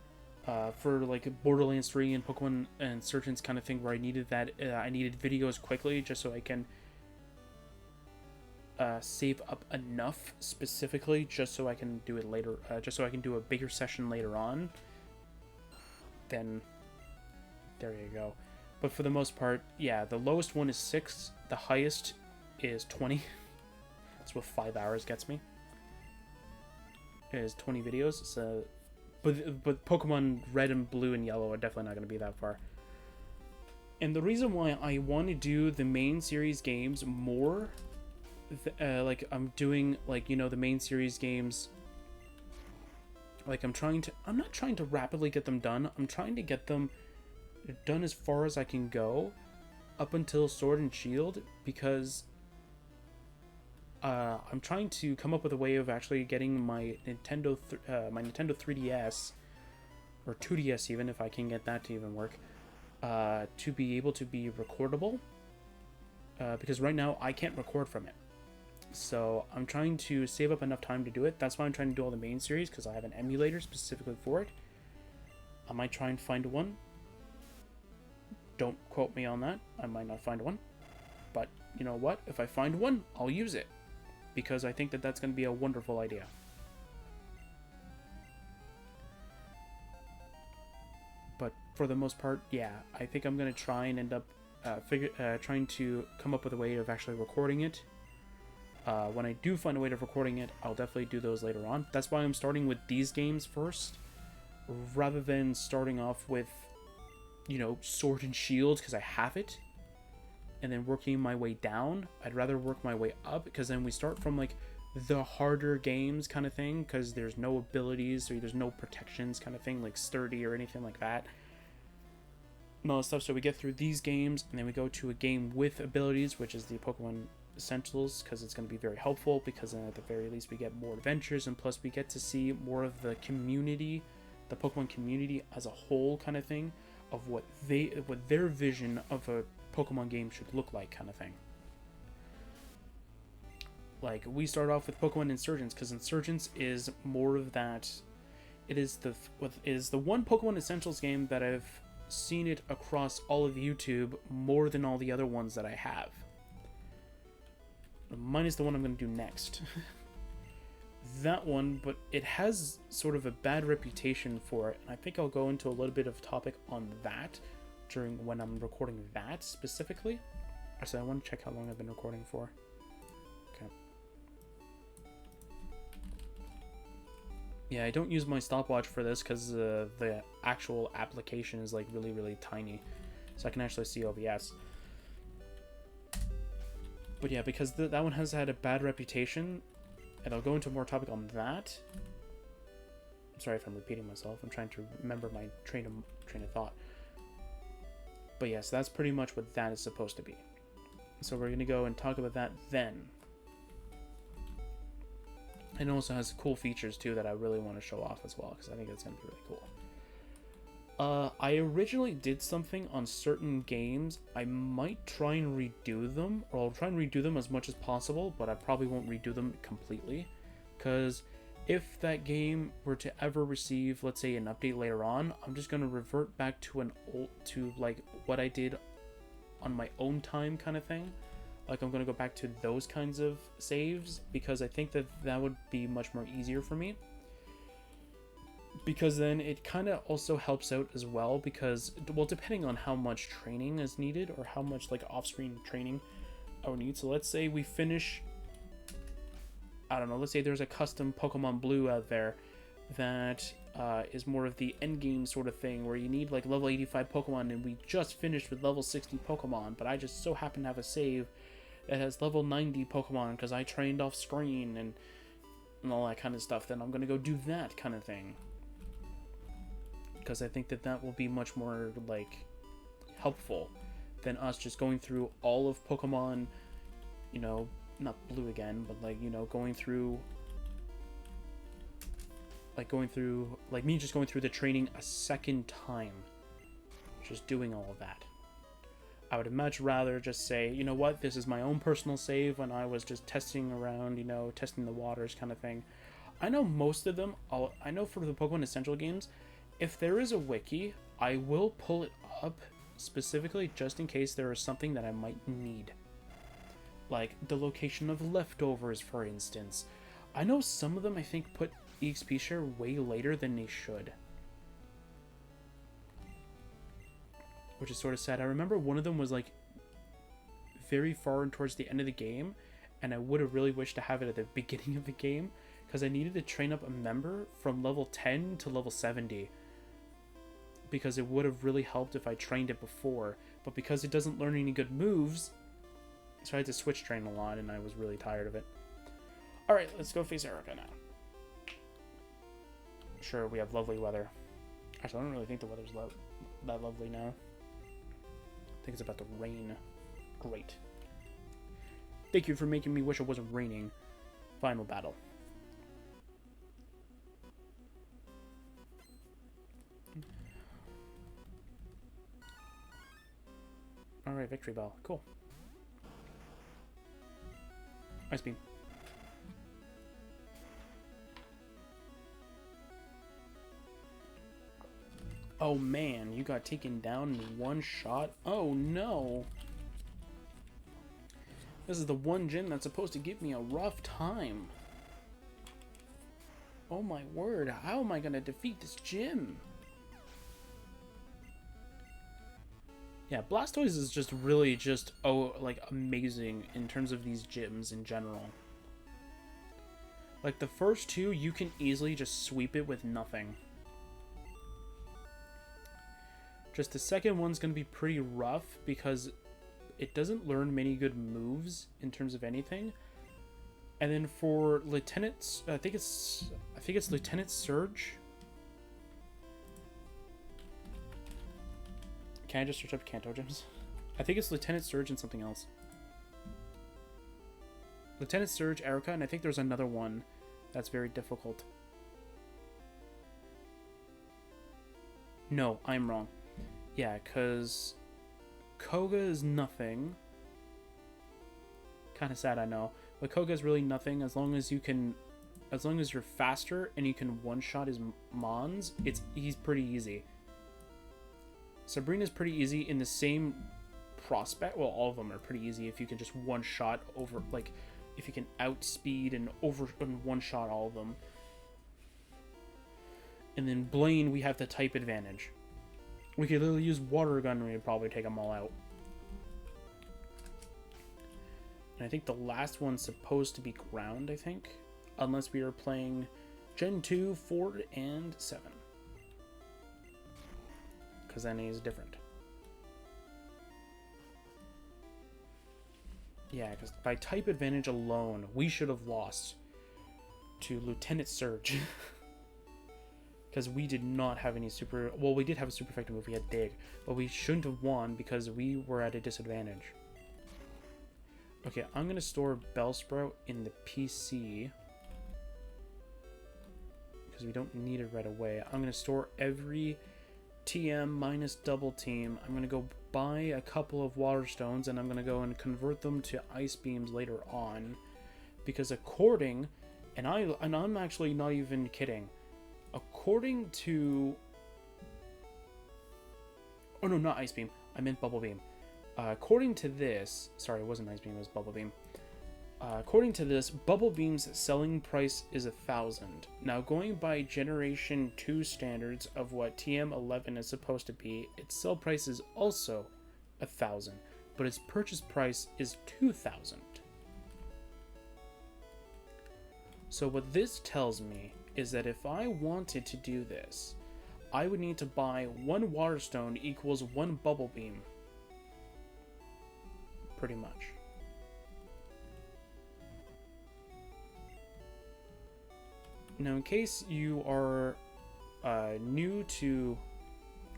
For like Borderlands 3 and Pokemon Insurgents kind of thing, where I needed that, I needed videos quickly just so I can save up enough specifically, just so I can do it later, just so I can do a bigger session later on. Then there you go. But for the most part, yeah, the lowest one is 6, the highest is 20. That's what 5 hours gets me. It is 20 videos, so... But Pokemon Red and Blue and Yellow are definitely not going to be that far. And the reason why I want to do the main series games more, like I'm doing, like, you know, the main series games, like I'm not trying to rapidly get them done. I'm trying to get them done as far as I can go up until Sword and Shield, because I'm trying to come up with a way of actually getting my Nintendo 3DS or 2DS, even if I can get that to even work, to be able to be recordable. Because right now I can't record from it. So I'm trying to save up enough time to do it. That's why I'm trying to do all the main series, because I have an emulator specifically for it. I might try and find one. Don't quote me on that. I might not find one. But you know what? If I find one, I'll use it. Because I think that that's going to be a wonderful idea. But for the most part, yeah, I think I'm going to try and end up trying to come up with a way of actually recording it. When I do find a way of recording it, I'll definitely do those later on. That's why I'm starting with these games first, rather than starting off with, Sword and Shield, because I have it, and then working my way down. I'd rather work my way up, because then we start from, like, the harder games kind of thing, because there's no abilities, or there's no protections kind of thing, like sturdy or anything like that. And all that stuff, so we get through these games, and then we go to a game with abilities, which is the Pokemon Essentials, because it's going to be very helpful, because then at the very least we get more adventures, and plus we get to see more of the community, the Pokemon community as a whole kind of thing, of what their vision of a Pokemon game should look like kind of thing. Like, we start off with Pokemon Insurgents, because Insurgents is more of that. It is the one Pokemon Essentials game that I've seen it across all of YouTube more than all the other ones that I have. Minus the one I'm going to do next. That one, but it has sort of a bad reputation for it, and I think I'll go into a little bit of topic on that during when I'm recording that specifically. Actually, I want to check how long I've been recording for. Okay. Yeah, I don't use my stopwatch for this because the actual application is like really, really tiny, so I can actually see OBS. But yeah, because that one has had a bad reputation, and I'll go into more topic on that. I'm sorry if I'm repeating myself. I'm trying to remember my train of thought. But yes, that's pretty much what that is supposed to be. So we're going to go and talk about that then. And it also has cool features too that I really want to show off as well, because I think it's going to be really cool. I originally did something on certain games. I might try and redo them, or I'll try and redo them as much as possible, but I probably won't redo them completely, because if that game were to ever receive, let's say, an update later on, I'm just going to revert back to like what I did on my own time kind of thing. Like, I'm going to go back to those kinds of saves, because I think that would be much more easier for me. Because then it kind of also helps out as well, because, well, depending on how much training is needed, or how much, like, off-screen training I would need. So let's say we finish, I don't know, let's say there's a custom Pokemon Blue out there that is more of the endgame sort of thing, where you need, like, level 85 Pokemon, and we just finished with level 60 Pokemon, but I just so happen to have a save that has level 90 Pokemon, because I trained off-screen, and all that kind of stuff. Then I'm going to go do that kind of thing, because I think that will be much more, like, helpful than us just going through all of Pokemon, not Blue again, but, like, going through me just going through the training a second time, just doing all of that. I would much rather just say, you know what, this is my own personal save when I was just testing around, testing the waters kind of thing. I know most of them, I know for the Pokemon Essential games, if there is a wiki, I will pull it up specifically just in case there is something that I might need. Like the location of leftovers, for instance. I know some of them, I think, put EXP share way later than they should, which is sort of sad. I remember one of them was like very far towards the end of the game, and I would have really wished to have it at the beginning of the game, because I needed to train up a member from level 10 to level 70, because it would have really helped if I trained it before. But because it doesn't learn any good moves, so I had to switch train a lot, and I was really tired of it. Alright, let's go face Erica now. Sure, we have lovely weather. Actually, I don't really think the weather's that lovely now. I think it's about to rain. Great. Thank you for making me wish it wasn't raining. Final battle. Alright, victory bell. Cool. Ice beam. Oh man, you got taken down in one shot? Oh no! This is the one gym that's supposed to give me a rough time. Oh my word, how am I gonna defeat this gym? Yeah, Blastoise is just really just, like, amazing in terms of these gyms in general. Like, the first two, you can easily just sweep it with nothing. Just the second one's going to be pretty rough because it doesn't learn many good moves in terms of anything. And then for Lieutenant, I think it's Lieutenant Surge. Can I just search up Kanto gyms? I think it's Lieutenant Surge and something else. Lieutenant Surge, Erica, and I think there's another one that's very difficult. No, I'm wrong. Yeah, because Koga is nothing. Kind of sad, I know. But Koga is really nothing as long as you can... As long as you're faster and you can one-shot his Mons, he's pretty easy. Sabrina's pretty easy in the same prospect. Well, all of them are pretty easy if you can just one-shot over... Like, if you can outspeed and one-shot all of them. And then Blaine, we have the type advantage. We could literally use Water Gun and we'd probably take them all out. And I think the last one's supposed to be Ground, I think. Unless we are playing Gen 2, 4, and 7. Because then he's different. Yeah, because by type advantage alone, we should have lost to Lieutenant Surge. Because we did not have any super... Well, we did have a super effective move. We had Dig. But we shouldn't have won because we were at a disadvantage. Okay, I'm going to store Bellsprout in the PC. Because we don't need it right away. I'm going to store every TM minus double team. I'm going to go buy a couple of Water Stones. And I'm going to go and convert them to Ice Beams later on. Because according... And I'm actually not even kidding. According to... Oh no, not Ice Beam. I meant Bubble Beam. According to this... Sorry, it wasn't Ice Beam, it was Bubble Beam. According to this, Bubble Beam's selling price is 1,000. Now, going by Generation 2 standards of what TM11 is supposed to be, its sell price is also 1,000. But its purchase price is 2,000. So what this tells me is that if I wanted to do this, I would need to buy 1 Water Stone equals 1 Bubble Beam. Pretty much. Now, in case you are new to,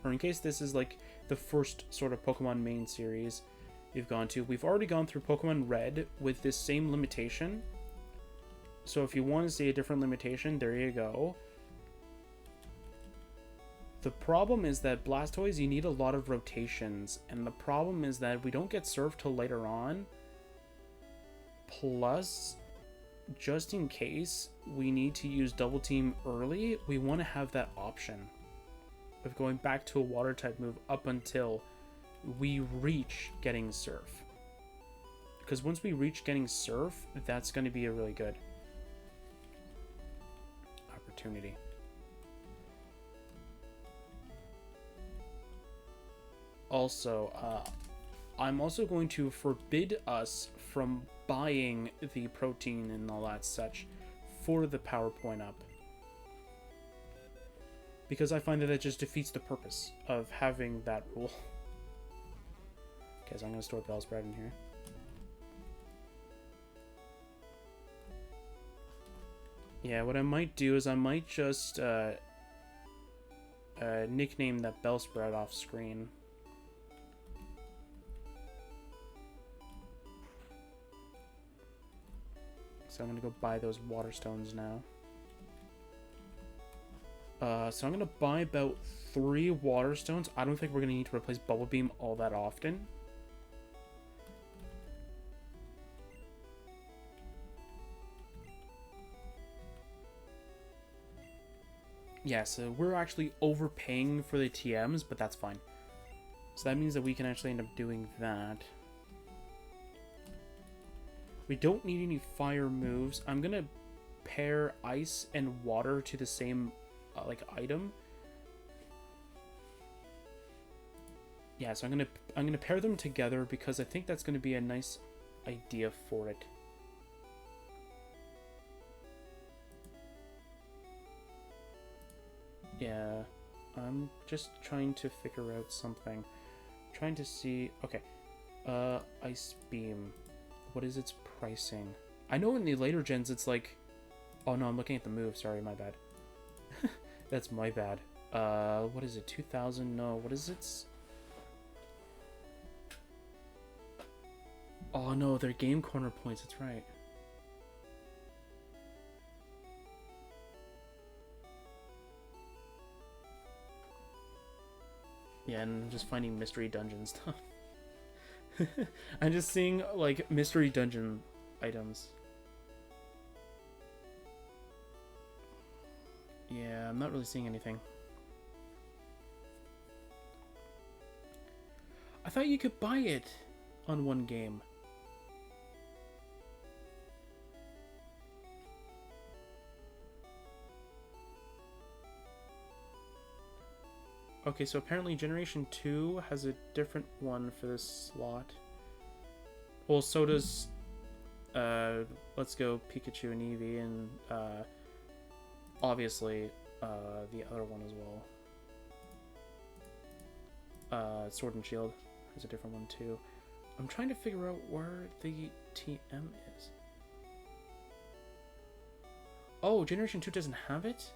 or in case this is like the first sort of Pokemon main series you've gone to, we've already gone through Pokemon Red with this same limitation. So if you want to see a different limitation, there you go. The problem is that Blastoise, you need a lot of rotations. And the problem is that we don't get surfed till later on. Plus, just in case we need to use Double Team early, we want to have that option of going back to a water type move up until we reach getting surf. Because once we reach getting surf, that's going to be a really good opportunity. Also, I'm also going to forbid us from buying the protein and all that such for the PowerPoint up. Because I find that it just defeats the purpose of having that rule. Okay, so I'm going to store Bellsprout in here. Yeah, what I might do is I might just nickname that Bellsprout off screen. So I'm gonna go buy those water stones now. So I'm gonna buy about 3 water stones. I don't think we're gonna need to replace Bubble Beam all that often. Yeah, so we're actually overpaying for the TMs, but that's fine. So that means that we can actually end up doing that. We don't need any fire moves. I'm gonna pair ice and water to the same like item. Yeah, so I'm gonna pair them together because I think that's gonna be a nice idea for it. Yeah, I'm just trying to figure out something. Trying to see. Okay, ice beam. What is its pricing? I know in the later gens it's like. Oh no, I'm looking at the move. Sorry, my bad. That's my bad. What is it? 2,000? No, what is it? Oh no, they're game corner points. That's right. Yeah, and I'm just finding mystery dungeon stuff. I'm just seeing like mystery dungeon items. Yeah, I'm not really seeing anything. I thought you could buy it on one game. Okay, so apparently Generation 2 has a different one for this slot. Well, so does Let's Go Pikachu and Eevee, and obviously the other one as well. Sword and Shield has a different one too. I'm trying to figure out where the TM is. Oh, Generation 2 doesn't have it?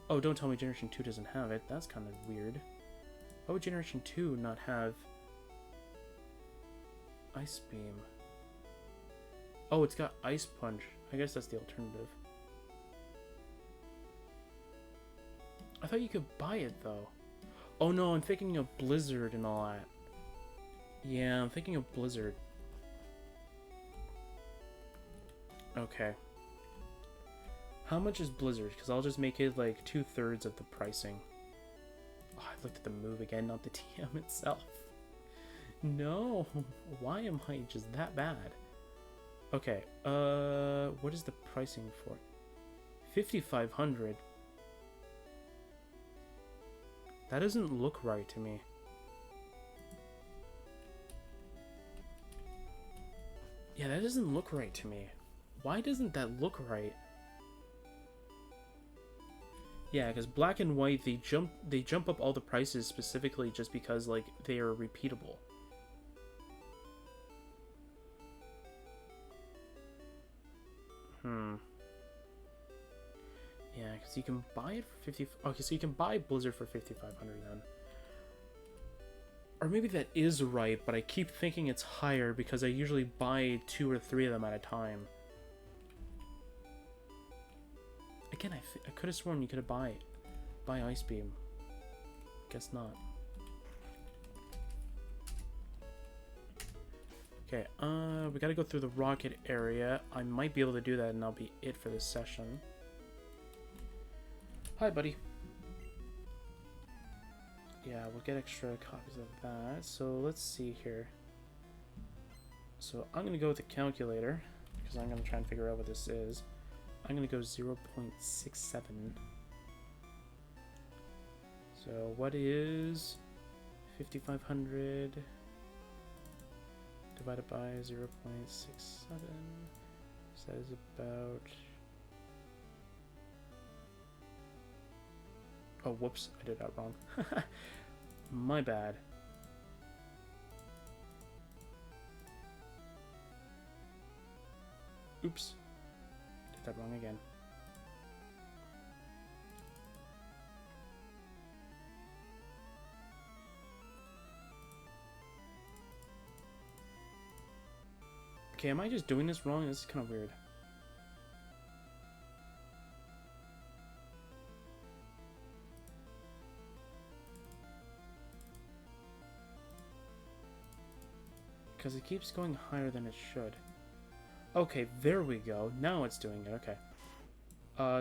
Oh, don't tell me Generation 2 doesn't have it. That's kind of weird. Why would Generation 2 not have Ice Beam? Oh, it's got Ice Punch. I guess that's the alternative. I thought you could buy it, though. Oh, no, I'm thinking of Blizzard and all that. Yeah, I'm thinking of Blizzard. Okay. How much is Blizzard? Because I'll just make it like 2/3 of the pricing. Oh, I looked at the move again, not the TM itself. No, why am I just that bad? Okay, what is the pricing for it? 5,500. That doesn't look right to me. Yeah, that doesn't look right to me. Why doesn't that look right? Yeah, because black and white, they jump up all the prices specifically just because like they are repeatable. Yeah, because you can buy it for 50. Okay, so you can buy Blizzard for 5,500 then. Or maybe that is right, but I keep thinking it's higher because I usually buy 2 or 3 of them at a time. Again, I could have sworn you could buy Ice Beam. Guess not. Okay, we gotta go through the rocket area. I might be able to do that, and that'll be it for this session. Hi, buddy. Yeah, we'll get extra copies of that. So let's see here. So I'm gonna go with the calculator because I'm gonna try and figure out what this is. I'm gonna go 0.67. So what is 5,500 divided by 0.67? So that is about... Oh, whoops, I did that wrong. My bad. Oops. Did that wrong again. Okay, am I just doing this wrong? This is kind of weird. Because it keeps going higher than it should. Okay, there we go. Now it's doing it. Okay.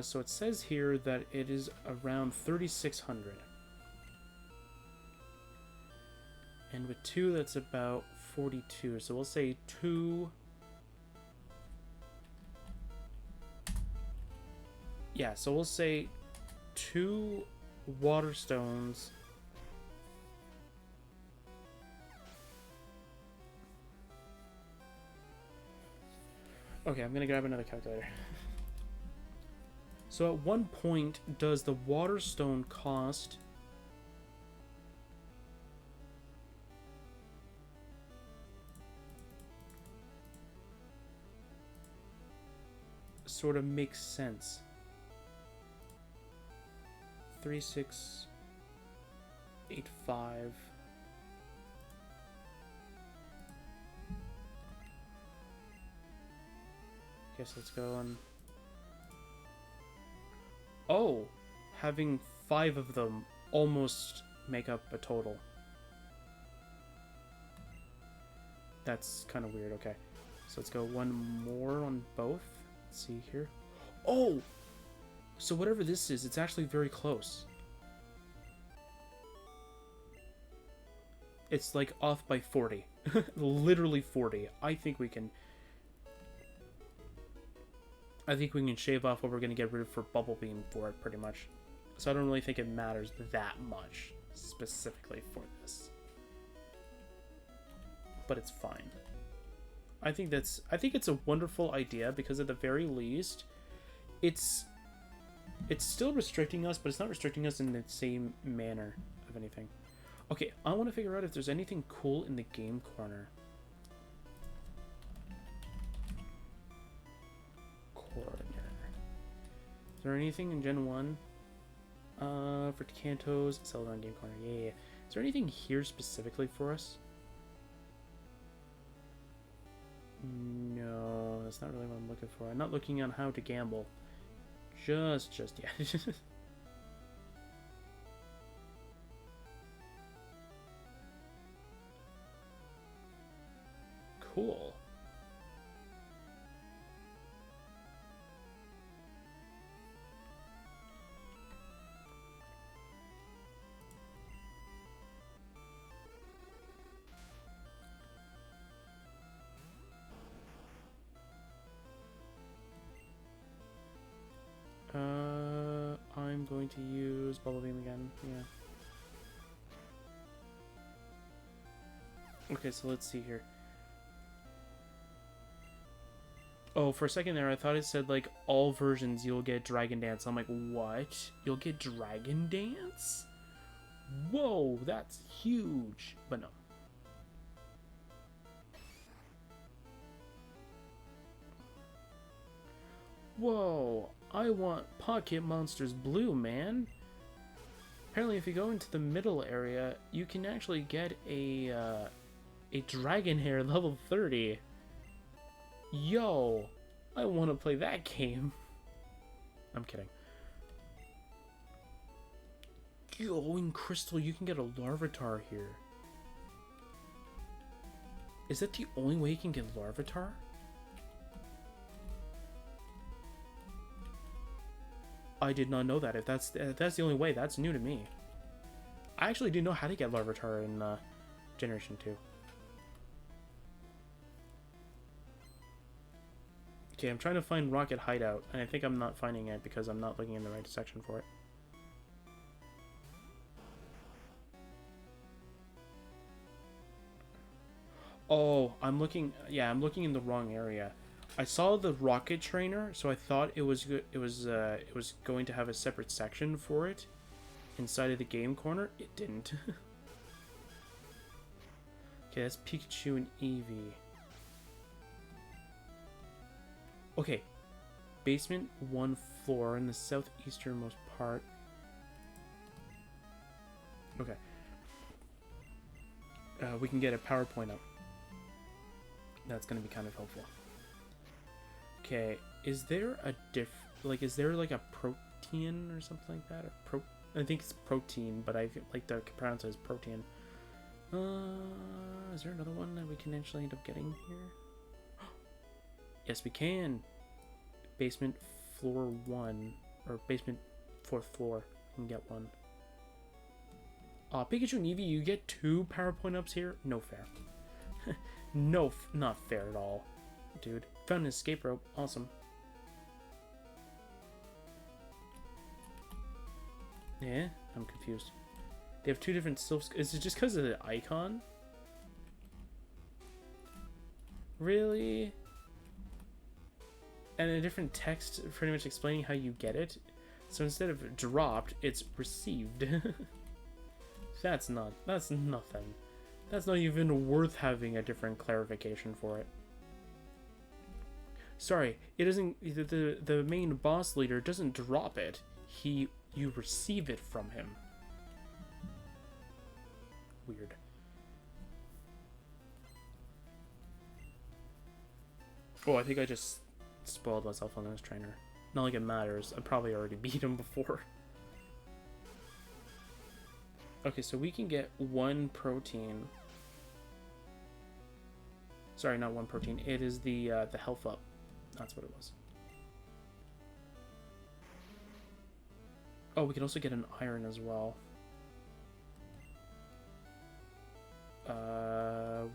So it says here that it is around 3,600. And with 2, that's about 42. So we'll say 2... Yeah, so we'll say 2 water stones. Okay, I'm gonna grab another calculator. So at one point, does the water stone cost... sort of makes sense? 3685. Guess let's go on. Oh, having 5 of them almost make up a total. That's kind of weird. Okay, so let's go one more on both. Let's see here. Oh, so whatever this is, it's actually very close. It's like off by 40. Literally 40. I think we can shave off what we're going to get rid of for Bubble Beam for it, pretty much. So I don't really think it matters that much, specifically for this. But it's fine. I think it's a wonderful idea, because at the very least, it's still restricting us, but it's not restricting us in the same manner of anything. Okay, I want to figure out if there's anything cool in the game corner. Is there anything in Gen 1? For Cantos, Zelda on Game Corner, yeah. Is there anything here specifically for us? No, that's not really what I'm looking for. I'm not looking on how to gamble. Just yet. Cool. I'm going to use Bubble Beam again, yeah. Okay, so let's see here. Oh, for a second there, I thought it said, like, all versions you'll get Dragon Dance. I'm like, what? You'll get Dragon Dance? Whoa, that's huge. But no. Whoa, I want Pocket Monsters Blue, man. Apparently, if you go into the middle area, you can actually get a Dragon Hair level 30. Yo, I want to play that game. I'm kidding. Yo, in Crystal, you can get a Larvitar here. Is that the only way you can get Larvitar? I did not know that. If that's the only way, that's new to me. I actually do know how to get Larvitar in Generation 2. Okay, I'm trying to find Rocket Hideout, and I think I'm not finding it because I'm not looking in the right section for it. Oh, I'm looking in the wrong area. I saw the Rocket Trainer, so I thought it was going to have a separate section for it inside of the game corner. It didn't. Okay, that's Pikachu and Eevee. Okay, basement 1 floor in the southeasternmost part. Okay. We can get a PowerPoint up. That's going to be kind of helpful. Okay, is there a is there like a protein or something like that? I think it's protein, but I like to pronounce it as protein. Is there another one that we can actually end up getting here? Yes, we can. Basement floor 1. Or basement 4th floor. We can get one. Pikachu and Eevee, you get 2 power point-ups here? No fair. No, not fair at all. Dude. Found an escape rope. Awesome. Yeah? I'm confused. They have 2 different silphs. Is it just because of the icon? Really? And a different text pretty much explaining how you get it. So instead of dropped, it's received. That's nothing. That's not even worth having a different clarification for it. Sorry, it doesn't. The main boss leader doesn't drop it. You receive it from him. Weird. Oh, I think I just spoiled myself on this trainer. Not like it matters. I probably already beat him before. Okay, so we can get 1 protein. Sorry, not 1 protein. It is the health up. That's what it was. Oh, we can also get an iron as well.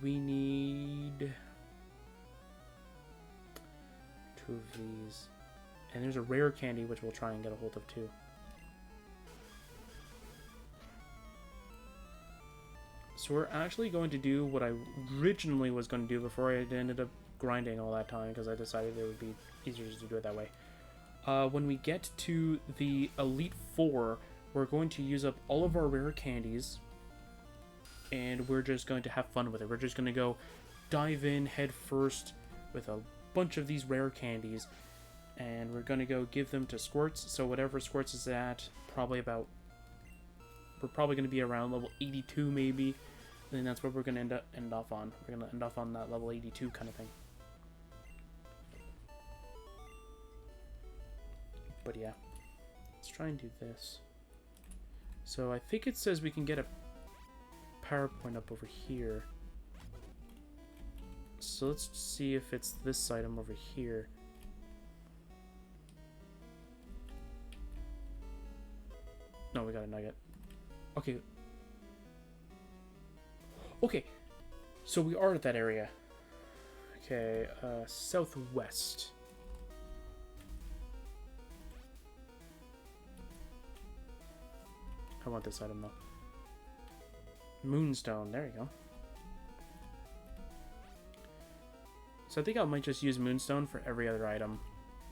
We need 2 of these. And there's a rare candy which we'll try and get a hold of too. So we're actually going to do what I originally was going to do before I ended up grinding all that time, because I decided it would be easier to do it that way. When we get to the Elite Four, we're going to use up all of our rare candies, and we're just going to have fun with it. We're just going to go dive in head first with a bunch of these rare candies, and we're going to go give them to Squirts. So whatever Squirts is at, we're probably going to be around level 82 maybe, and that's what we're going to end off on. We're going to end off on that level 82 kind of thing. But yeah, let's try and do this. So I think it says we can get a PowerPoint up over here. So let's see if it's this item over here. No, we got a nugget. Okay. Okay. So we are at that area. Okay, southwest. I want this item though. Moonstone, there you go. So I think I might just use Moonstone for every other item.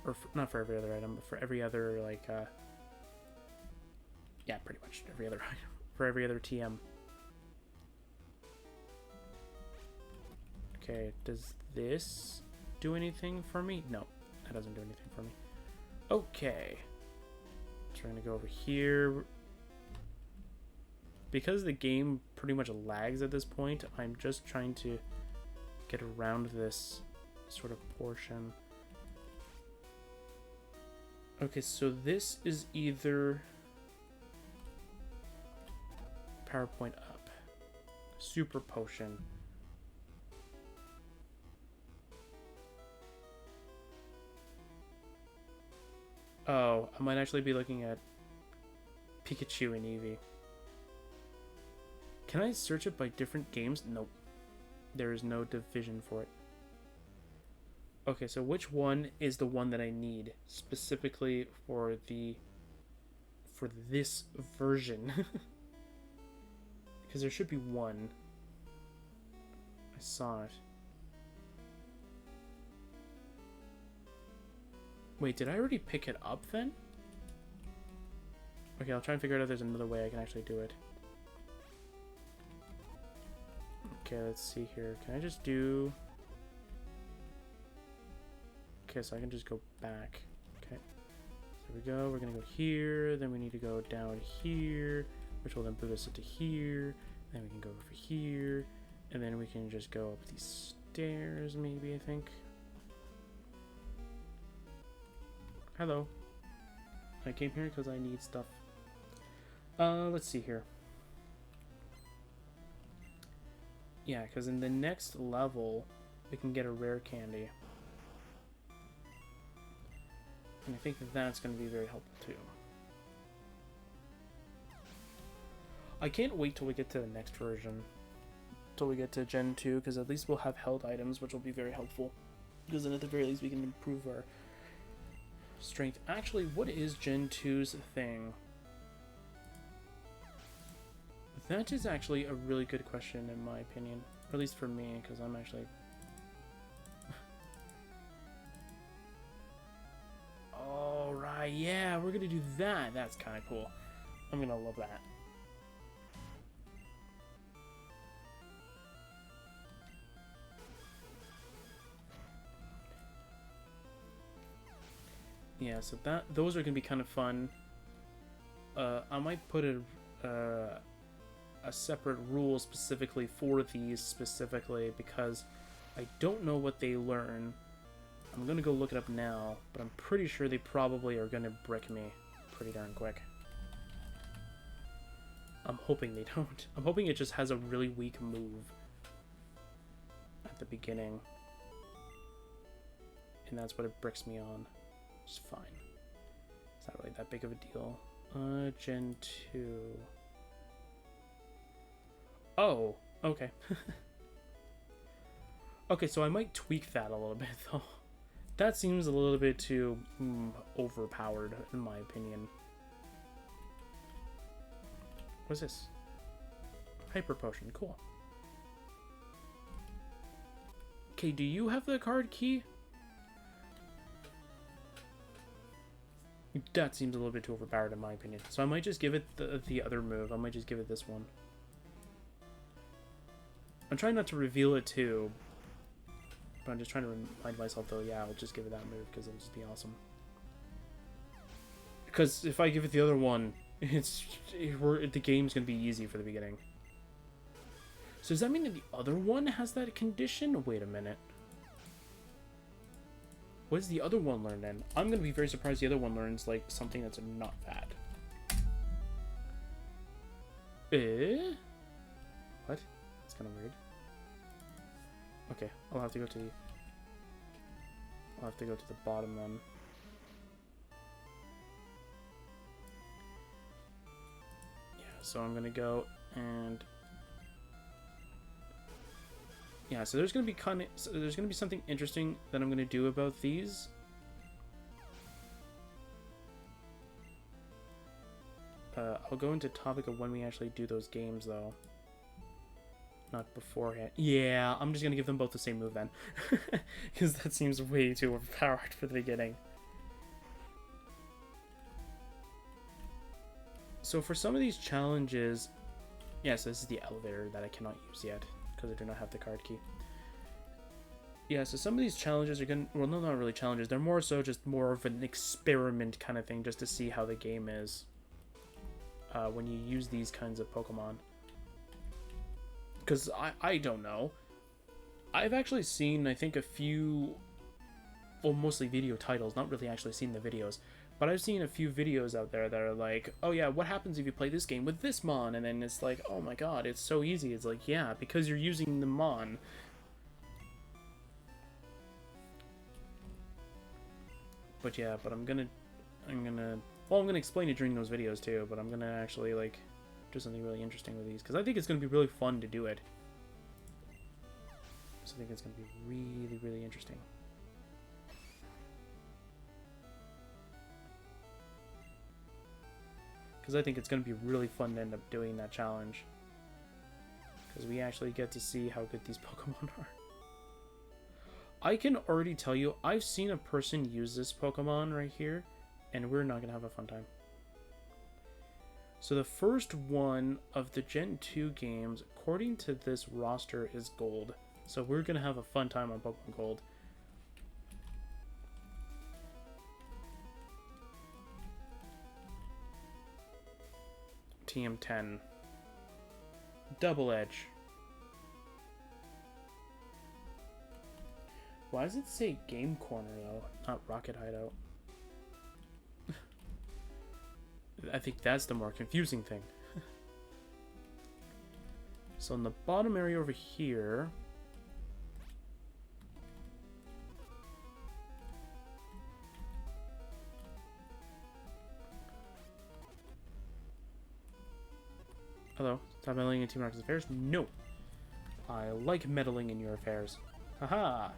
Or not for every other item, but for every other, like, yeah, pretty much every other item. For every other TM. Okay, does this do anything for me? No, that doesn't do anything for me. Okay. Trying to go over here. Because the game pretty much lags at this point, I'm just trying to get around this sort of portion. Okay, so this is either PowerPoint up, Super Potion, oh, I might actually be looking at Pikachu and Eevee. Can I search it by different games? Nope. There is no division for it. Okay, so which one is the one that I need specifically for this version? Because there should be one. I saw it. Wait, did I already pick it up then? Okay, I'll try and figure out if there's another way I can actually do it. Okay, let's see here. Can I just do... Okay, so I can just go back. Okay. So there we go. We're going to go here. Then we need to go down here, which will then boot us up to here. Then we can go over here. And then we can just go up these stairs, maybe, I think. Hello. I came here because I need stuff. Let's see here. Yeah, because in the next level, we can get a rare candy. And I think that's going to be very helpful too. I can't wait till we get to the next version. Till we get to Gen 2, because at least we'll have held items, which will be very helpful. Because then at the very least we can improve our strength. Actually, what is Gen 2's thing? That is actually a really good question in my opinion. Or at least for me, because I'm actually... Alright, yeah, we're gonna do that. That's kind of cool. I'm gonna love that. Yeah, so those are gonna be kind of fun. I might put a separate rule specifically for these specifically because I don't know what they learn. I'm gonna go look it up now, but I'm pretty sure they probably are gonna brick me pretty darn quick. I'm hoping they don't. I'm hoping it just has a really weak move at the beginning, and that's what it bricks me on. It's fine. It's not really that big of a deal. Gen 2. Oh, okay. Okay, so I might tweak that a little bit, though. That seems a little bit too overpowered, in my opinion. What's this? Hyper Potion, cool. Okay, do you have the card key? That seems a little bit too overpowered in my opinion. So I might just give it the other move. I might just give it this one. I'm trying not to reveal it too. But I'm just trying to remind myself though, yeah, I'll just give it that move because it'll just be awesome. Because if I give it the other one, the game's going to be easy for the beginning. So does that mean that the other one has that condition? Wait a minute. What does the other one learn then? I'm going to be very surprised the other one learns, like, something that's not that. What? That's kind of weird. Okay, I'll have to go to the bottom then. Yeah, so I'm going to go and... Yeah, so there's gonna be something interesting that I'm gonna do about these. I'll go into topic of when we actually do those games though. Not beforehand. Yeah, I'm just gonna give them both the same move then. Because that seems way too overpowered for the beginning. So for some of these challenges, yes, this is the elevator that I cannot use yet. Because I do not have the card key. Yeah, so some of these challenges are gonna... Well, no, not really challenges. They're more so just more of an experiment kind of thing, just to see how the game is when you use these kinds of Pokemon. Because I don't know. I've actually seen, I think, a few... Well, mostly video titles. Not really actually seen the videos. But I've seen a few videos out there that are like, oh yeah, what happens if you play this game with this Mon? And then it's like, oh my god, it's so easy. It's like, yeah, because you're using the Mon. But yeah, but I'm gonna explain it during those videos too, but I'm gonna actually, like, do something really interesting with these, because I think it's gonna be really fun to do it. So I think it's gonna be really, really interesting. Because I think it's going to be really fun to end up doing that challenge. Because we actually get to see how good these Pokemon are. I can already tell you, I've seen a person use this Pokemon right here, and we're not going to have a fun time. So the first one of the Gen 2 games, according to this roster, is Gold. So we're going to have a fun time on Pokemon Gold. TM10. Double Edge. Why does it say Game Corner though, not Rocket Hideout? I think that's the more confusing thing. So in the bottom area over here... Hello, stop meddling in Team Rocket's affairs? No! I like meddling in your affairs. Haha!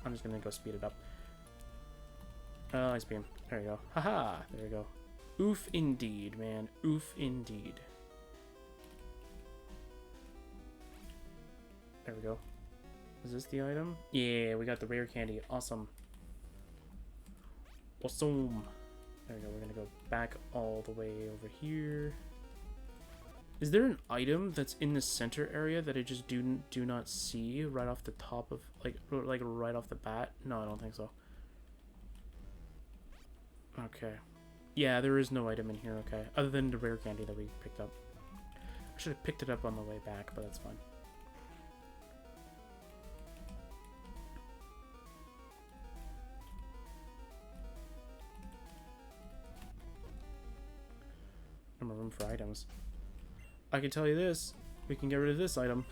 I'm just gonna go speed it up. Ice beam. There you go. Haha! There you go. Oof indeed, man. Oof indeed. There we go. Is this the item? Yeah, we got the rare candy. Awesome. Awesome. There we go. We're gonna go back all the way over here. Is there an item that's in the center area that I just do not see right off the top of, like right off the bat? No, I don't think so. Okay. Yeah, there is no item in here, okay. Other than the rare candy that we picked up. I should have picked it up on the way back, but that's fine. No more room for items. I can tell you this, we can get rid of this item.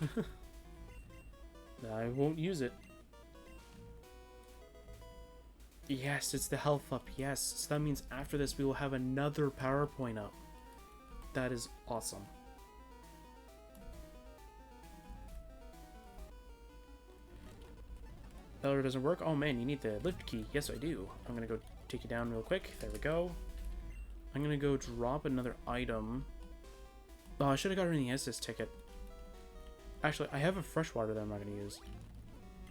I won't use it. Yes, it's the health up, yes. So that means after this we will have another PowerPoint up. That is awesome. Elevator doesn't work? Oh man, you need the lift key. Yes, I do. I'm gonna go take you down real quick. There we go. I'm gonna go drop another item. Oh, I should have got an Estes ticket. Actually, I have a freshwater that I'm not going to use.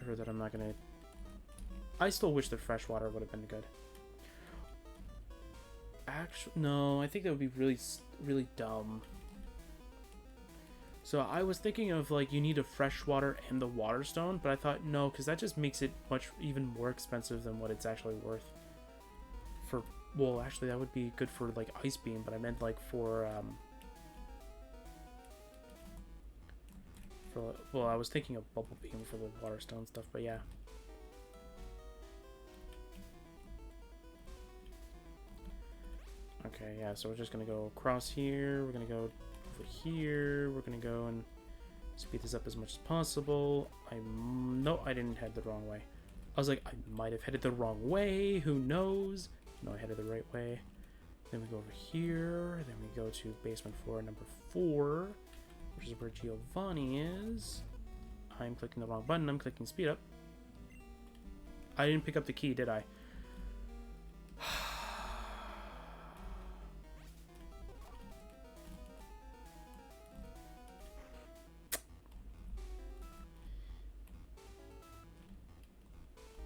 Or that I'm not going to... I still wish the freshwater would have been good. Actually, no, I think that would be really, really dumb. So I was thinking of, like, you need a freshwater and the water stone, but I thought, no, because that just makes it even more expensive than what it's actually worth. For, well, actually, that would be good for, like, ice beam, but I meant, like, for, well, I was thinking of bubble beam for the water stone stuff, but yeah. Okay, yeah, so we're just gonna go across here, we're gonna go over here, we're gonna go and speed this up as much as possible. No, I didn't head the wrong way. I was like, I might have headed the wrong way, who knows? No, I headed the right way. Then we go over here, then we go to basement floor number 4. Which is where Giovanni is. I'm clicking the wrong button. I'm clicking speed up. I didn't pick up the key, did I?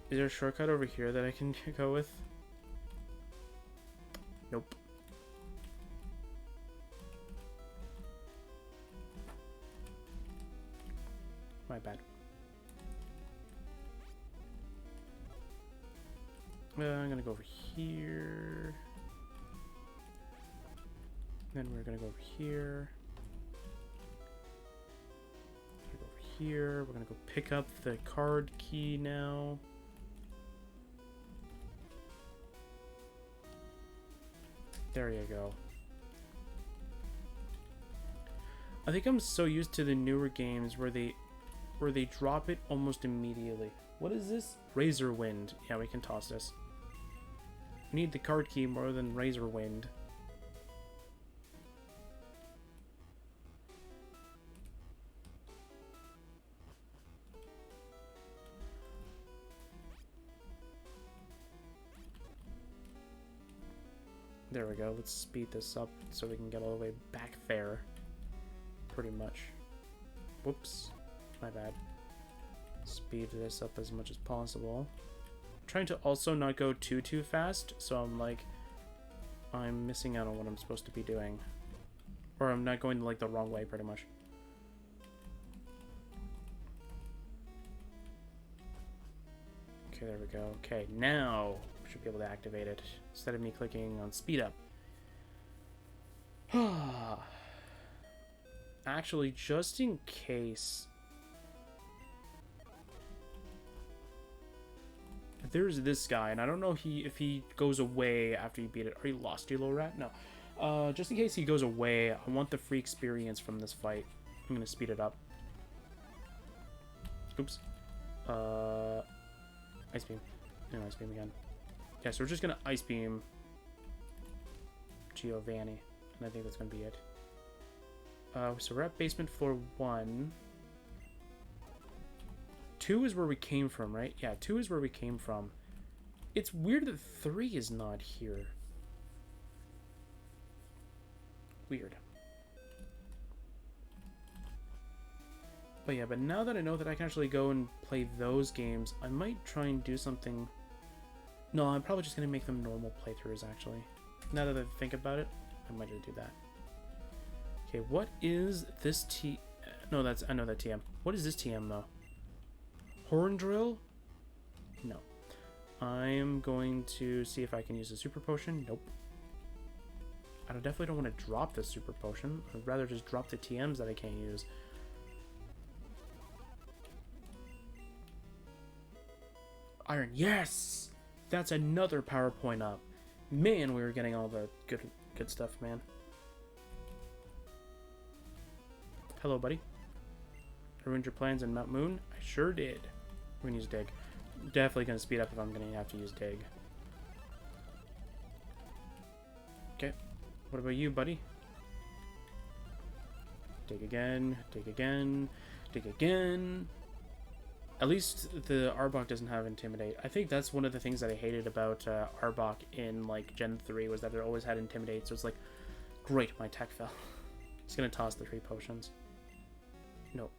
Is there a shortcut over here that I can go with? Nope. My bad. I'm gonna go over here. Then we're gonna go over here. Go over here. We're gonna go pick up the card key now. There you go. I think I'm so used to the newer games where they drop it almost immediately. What is this? Razor Wind. Yeah, we can toss this. We need the card key more than Razor Wind. There we go. Let's speed this up so we can get all the way back there. Pretty much. Whoops. My bad. Speed this up as much as possible. I'm trying to also not go too fast, so I'm missing out on what I'm supposed to be doing. Or I'm not going like the wrong way, pretty much. Okay, there we go. Okay, now we should be able to activate it instead of me clicking on speed up. Actually, just in case, there's this guy, and I don't know if he goes away after you beat it. Are you lost, you little rat? No. Just in case he goes away, I want the free experience from this fight. I'm gonna speed it up. Oops. Ice Beam. No, Ice Beam again. Yeah, so we're just gonna Ice Beam Giovanni. And I think that's gonna be it. So we're at basement floor 1. 2 is where we came from, right? Yeah, 2 is where we came from. It's weird that 3 is not here. Weird. But yeah, but now that I know that I can actually go and play those games, I might try and do something... No, I'm probably just going to make them normal playthroughs, actually. Now that I think about it, I might just do that. Okay, what is this T... No, that's... I know that TM. What is this TM, though? Horn Drill? No. I'm going to see if I can use a Super Potion. Nope. I definitely don't want to drop the Super Potion. I'd rather just drop the TMs that I can't use. Iron, yes! That's another PowerPoint up. Man, we were getting all the good stuff, man. Hello, buddy. I ruined your plans in Mount Moon? I sure did. We're gonna use Dig. Definitely gonna speed up if I'm gonna have to use Dig. Okay. What about you, buddy? Dig again, dig again, dig again. At least the Arbok doesn't have Intimidate. I think that's one of the things that I hated about Arbok in like Gen 3 was that it always had Intimidate. So it's like, great, my tech fell. It's gonna toss the 3 potions. No,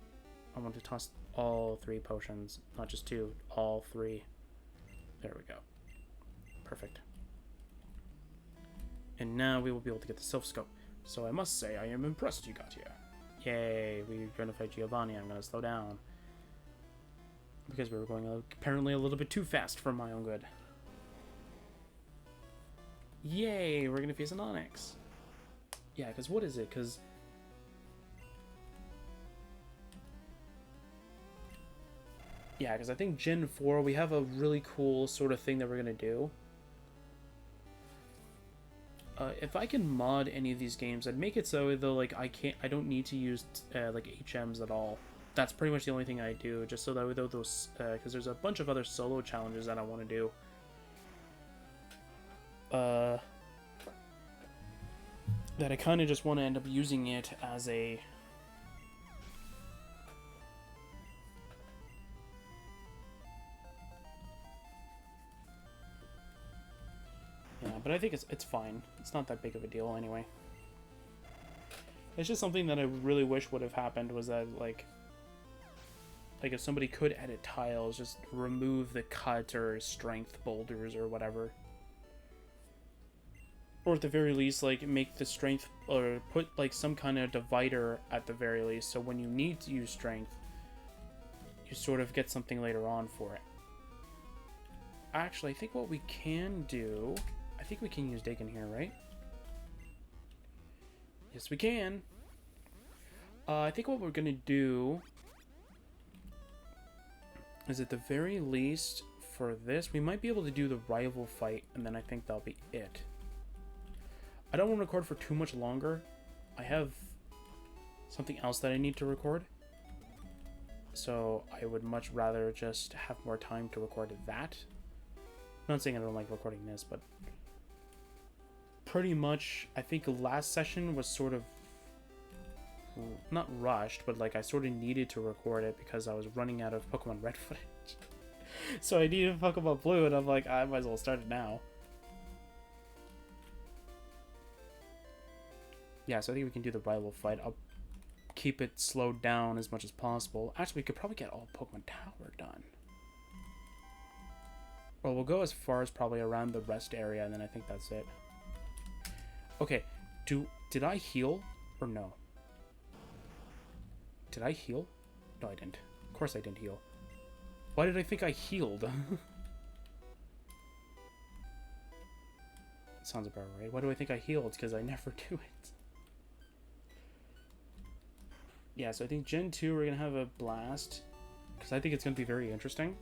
I want to toss all 3 potions, not just 2, all 3. There we go. Perfect. And now we will be able to get the Sylph Scope. So I must say, I am impressed you got here. Yay, we're gonna fight Giovanni. I'm gonna slow down. Because we were going apparently a little bit too fast for my own good. Yay, we're gonna face an Onyx. Yeah, because what is it? Because... Yeah, because I think Gen 4, we have a really cool sort of thing that we're gonna do. If I can mod any of these games, I'd make it so though, like I don't need to use like HMs at all. That's pretty much the only thing I do, just so that though those, because there's a bunch of other solo challenges that I want to do. That I kind of just want to end up using it as a... Yeah, but I think it's fine. It's not that big of a deal anyway. It's just something that I really wish would have happened was that, like if somebody could edit tiles, just remove the cut or strength boulders or whatever. Or at the very least, like, make the strength, or put, like, some kind of divider at the very least, so when you need to use strength, you sort of get something later on for it. Actually, I think what we can do... I think we can use Dig in here, right? Yes, we can! I think what we're gonna do... is at the very least, for this, we might be able to do the rival fight, and then I think that'll be it. I don't want to record for too much longer. I have something else that I need to record. So I would much rather just have more time to record that. I'm not saying I don't like recording this, but pretty much, I think last session was sort of not rushed, but like I sort of needed to record it because I was running out of Pokemon Red footage. So I needed Pokemon Blue, and I'm like, I might as well start it now. Yeah, so I think we can do the rival fight. I'll keep it slowed down as much as possible. Actually, we could probably get all Pokemon Tower done. Well, we'll go as far as probably around the rest area, and then I think that's it. Okay, did I heal or no? Did I heal? No, I didn't. Of course I didn't heal. Why did I think I healed? Sounds about right. Why do I think I healed? Because I never do it. Yeah, so I think Gen 2 we're going to have a blast. Because I think it's going to be very interesting.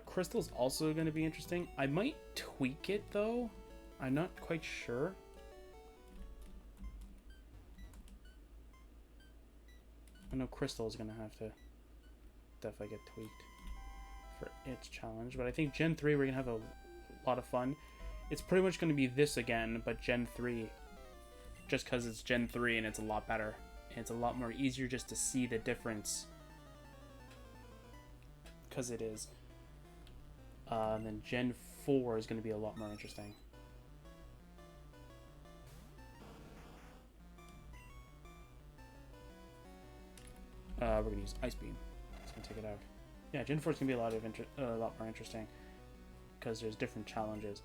Crystal's also going to be interesting. I might tweak it, though. I'm not quite sure. I know Crystal is going to have to definitely get tweaked for its challenge. But I think Gen 3, we're going to have a lot of fun. It's pretty much going to be this again, but Gen 3. Just because it's Gen 3 and it's a lot better. And it's a lot more easier just to see the difference. Because it is. And then Gen 4 is going to be a lot more interesting. We're going to use Ice Beam. It's going to take it out. Yeah, Gen 4 is going to be a lot more interesting. Because there's different challenges.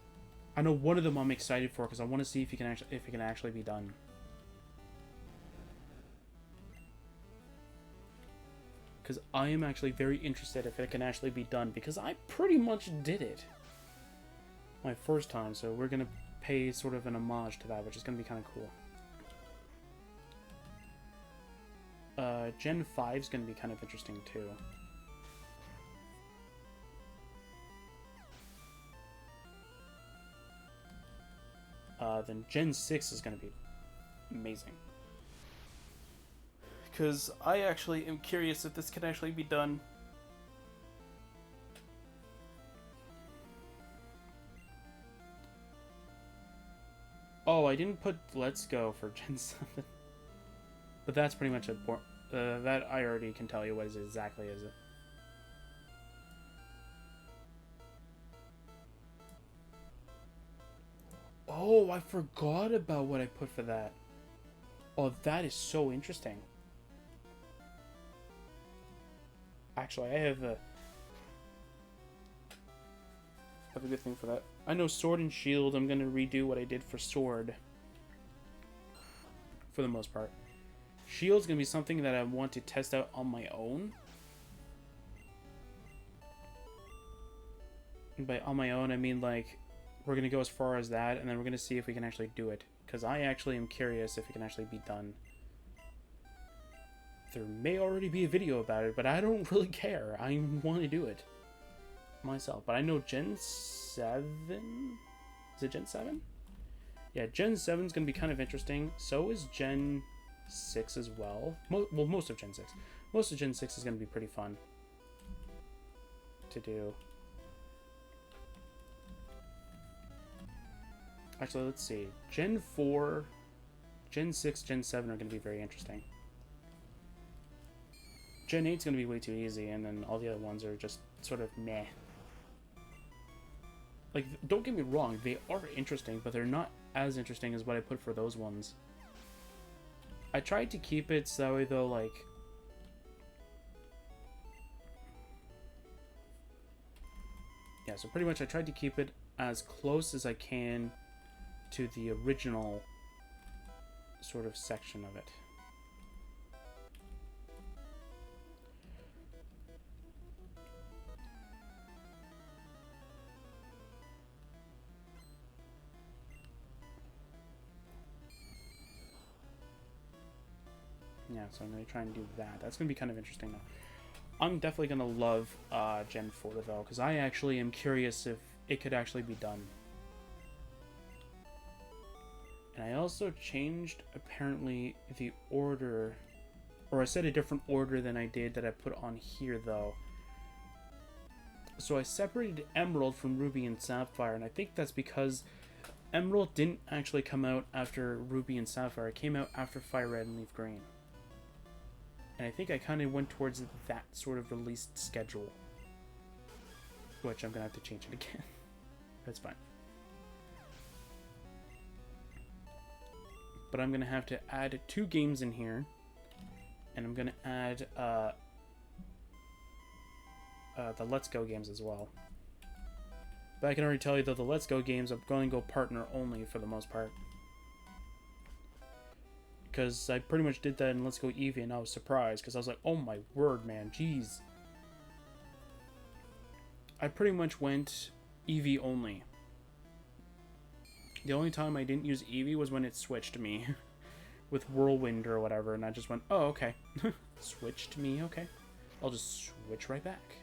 I know one of them I'm excited for because I want to see if it can actually be done. Because I am actually very interested if it can actually be done, because I pretty much did it my first time, so we're going to pay sort of an homage to that, which is going to be kind of cool. Gen 5 is going to be kind of interesting too. Then Gen 6 is going to be amazing. Because I actually am curious if this can actually be done. Oh, I didn't put Let's Go for Gen 7. But that's pretty much that I already can tell you what exactly is it. Oh, I forgot about what I put for that. Oh, that is so interesting. Actually, I have a good thing for that. I know Sword and Shield, I'm going to redo what I did for Sword. For the most part. Shield's going to be something that I want to test out on my own. And by on my own, I mean like, we're going to go as far as that, and then we're going to see if we can actually do it. Because I actually am curious if it can actually be done. There may already be a video about it, but I don't really care. I want to do it myself. But I know Gen 7? Is it Gen 7? Yeah, Gen 7 is going to be kind of interesting. So is Gen 6 as well. Well, most of Gen 6. Most of Gen 6 is going to be pretty fun to do. Actually, let's see. Gen 4, Gen 6, Gen 7 are going to be very interesting. Gen 8 is going to be way too easy, and then all the other ones are just sort of meh. Like, don't get me wrong, they are interesting, but they're not as interesting as what I put for those ones. I tried to keep it so that way, though, like... Yeah, so pretty much I tried to keep it as close as I can to the original sort of section of it. Yeah, so I'm going to try and do that. That's going to be kind of interesting, though. I'm definitely going to love Gen 4, though, because I actually am curious if it could actually be done. And I also changed, apparently, the order, or I set a different order than I did that I put on here, though. So I separated Emerald from Ruby and Sapphire, and I think that's because Emerald didn't actually come out after Ruby and Sapphire. It came out after Fire Red and Leaf Green. And I think I kind of went towards that sort of released schedule. Which I'm going to have to change it again. That's fine. But I'm going to have to add 2 games in here. And I'm going to add the Let's Go games as well. But I can already tell you that the Let's Go games are going to go partner only for the most part. Because I pretty much did that in Let's Go Eevee and I was surprised. Because I was like, oh my word, man, jeez. I pretty much went Eevee only. The only time I didn't use Eevee was when it switched me. With Whirlwind or whatever. And I just went, oh, okay. Switched me, okay. I'll just switch right back.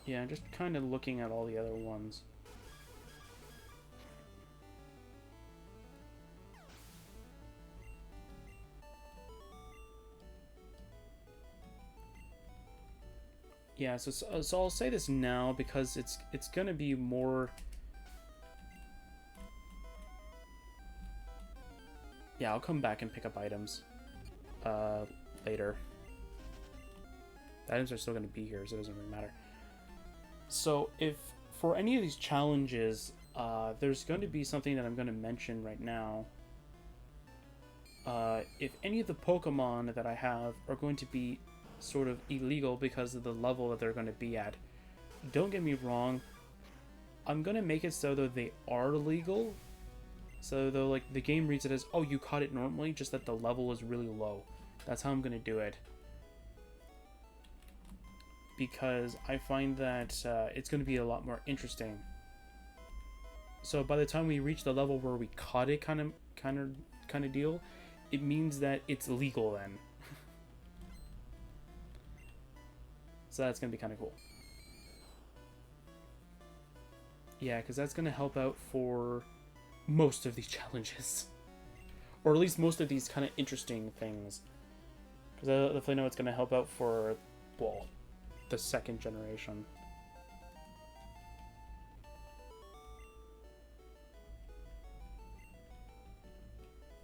Yeah, just kind of looking at all the other ones. Yeah, so I'll say this now because it's gonna be more. Yeah, I'll come back and pick up items later. The items are still gonna be here, so it doesn't really matter. So if for any of these challenges, there's going to be something that I'm going to mention right now. If any of the Pokemon that I have are going to be sort of illegal because of the level that they're going to be at, don't get me wrong, I'm going to make it so that they are legal. So though, like, the game reads it as, oh, you caught it normally, just that the level is really low. That's how I'm going to do it. Because I find that it's going to be a lot more interesting. So by the time we reach the level where we caught it kind of deal, it means that it's legal then. So that's going to be kind of cool. Yeah, because that's going to help out for most of these challenges. Or at least most of these kind of interesting things. Because I definitely know it's going to help out for, well, the second generation.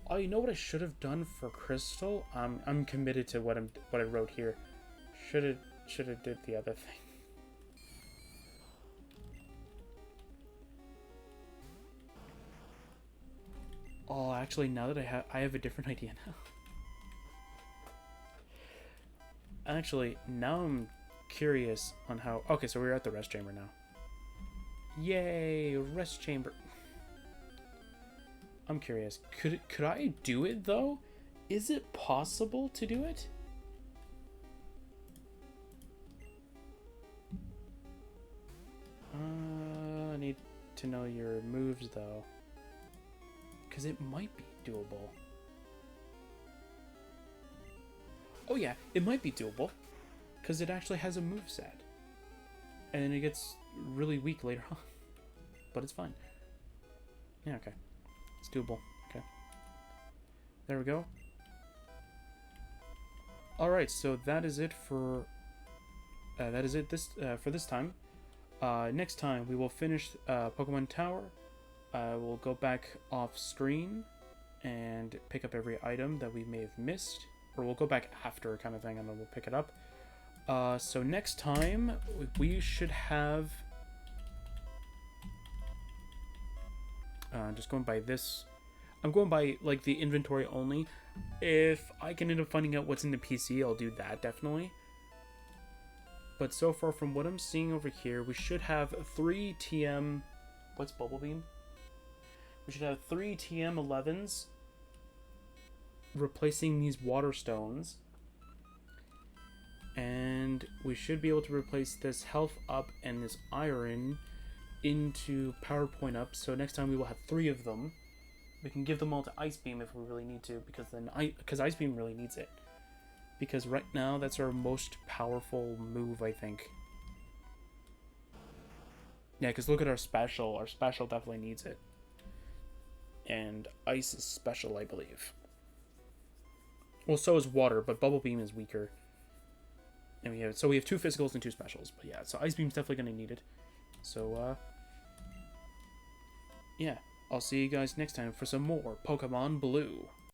Oh, you know what I should have done for Crystal? I'm committed to what I wrote here. Should have did the other thing. Oh, actually, now that I have a different idea now. Actually, now I'm curious on how. Okay, so we're at the rest chamber now. Yay, rest chamber. I'm curious. Could I do it though? Is it possible to do it? I need to know your moves though, because it might be doable. Oh yeah, it might be doable, because it actually has a moveset. And then it gets really weak later on. But it's fine. Yeah, okay. It's doable. Okay. There we go. Alright, so that is it for... for this time. Next time, we will finish Pokemon Tower. We'll go back off screen and pick up every item that we may have missed. Or we'll go back after kind of thing, and then we'll pick it up. So next time, we should have... just going by this... I'm going by, like, the inventory only. If I can end up finding out what's in the PC, I'll do that, definitely. But so far, from what I'm seeing over here, we should have 3 TM... What's Bubble Beam? We should have 3 TM11s replacing these water stones. And we should be able to replace this health up and this iron into PowerPoint up. So next time we will have 3 of them. We can give them all to Ice Beam if we really need to, because Ice Beam really needs it. Because right now, that's our most powerful move, I think. Yeah, because look at our special. Our special definitely needs it. And Ice is special, I believe. Well, so is Water, but Bubble Beam is weaker. And we have 2 physicals and 2 specials. But yeah, so Ice Beam's definitely going to need it. So, yeah. I'll see you guys next time for some more Pokemon Blue.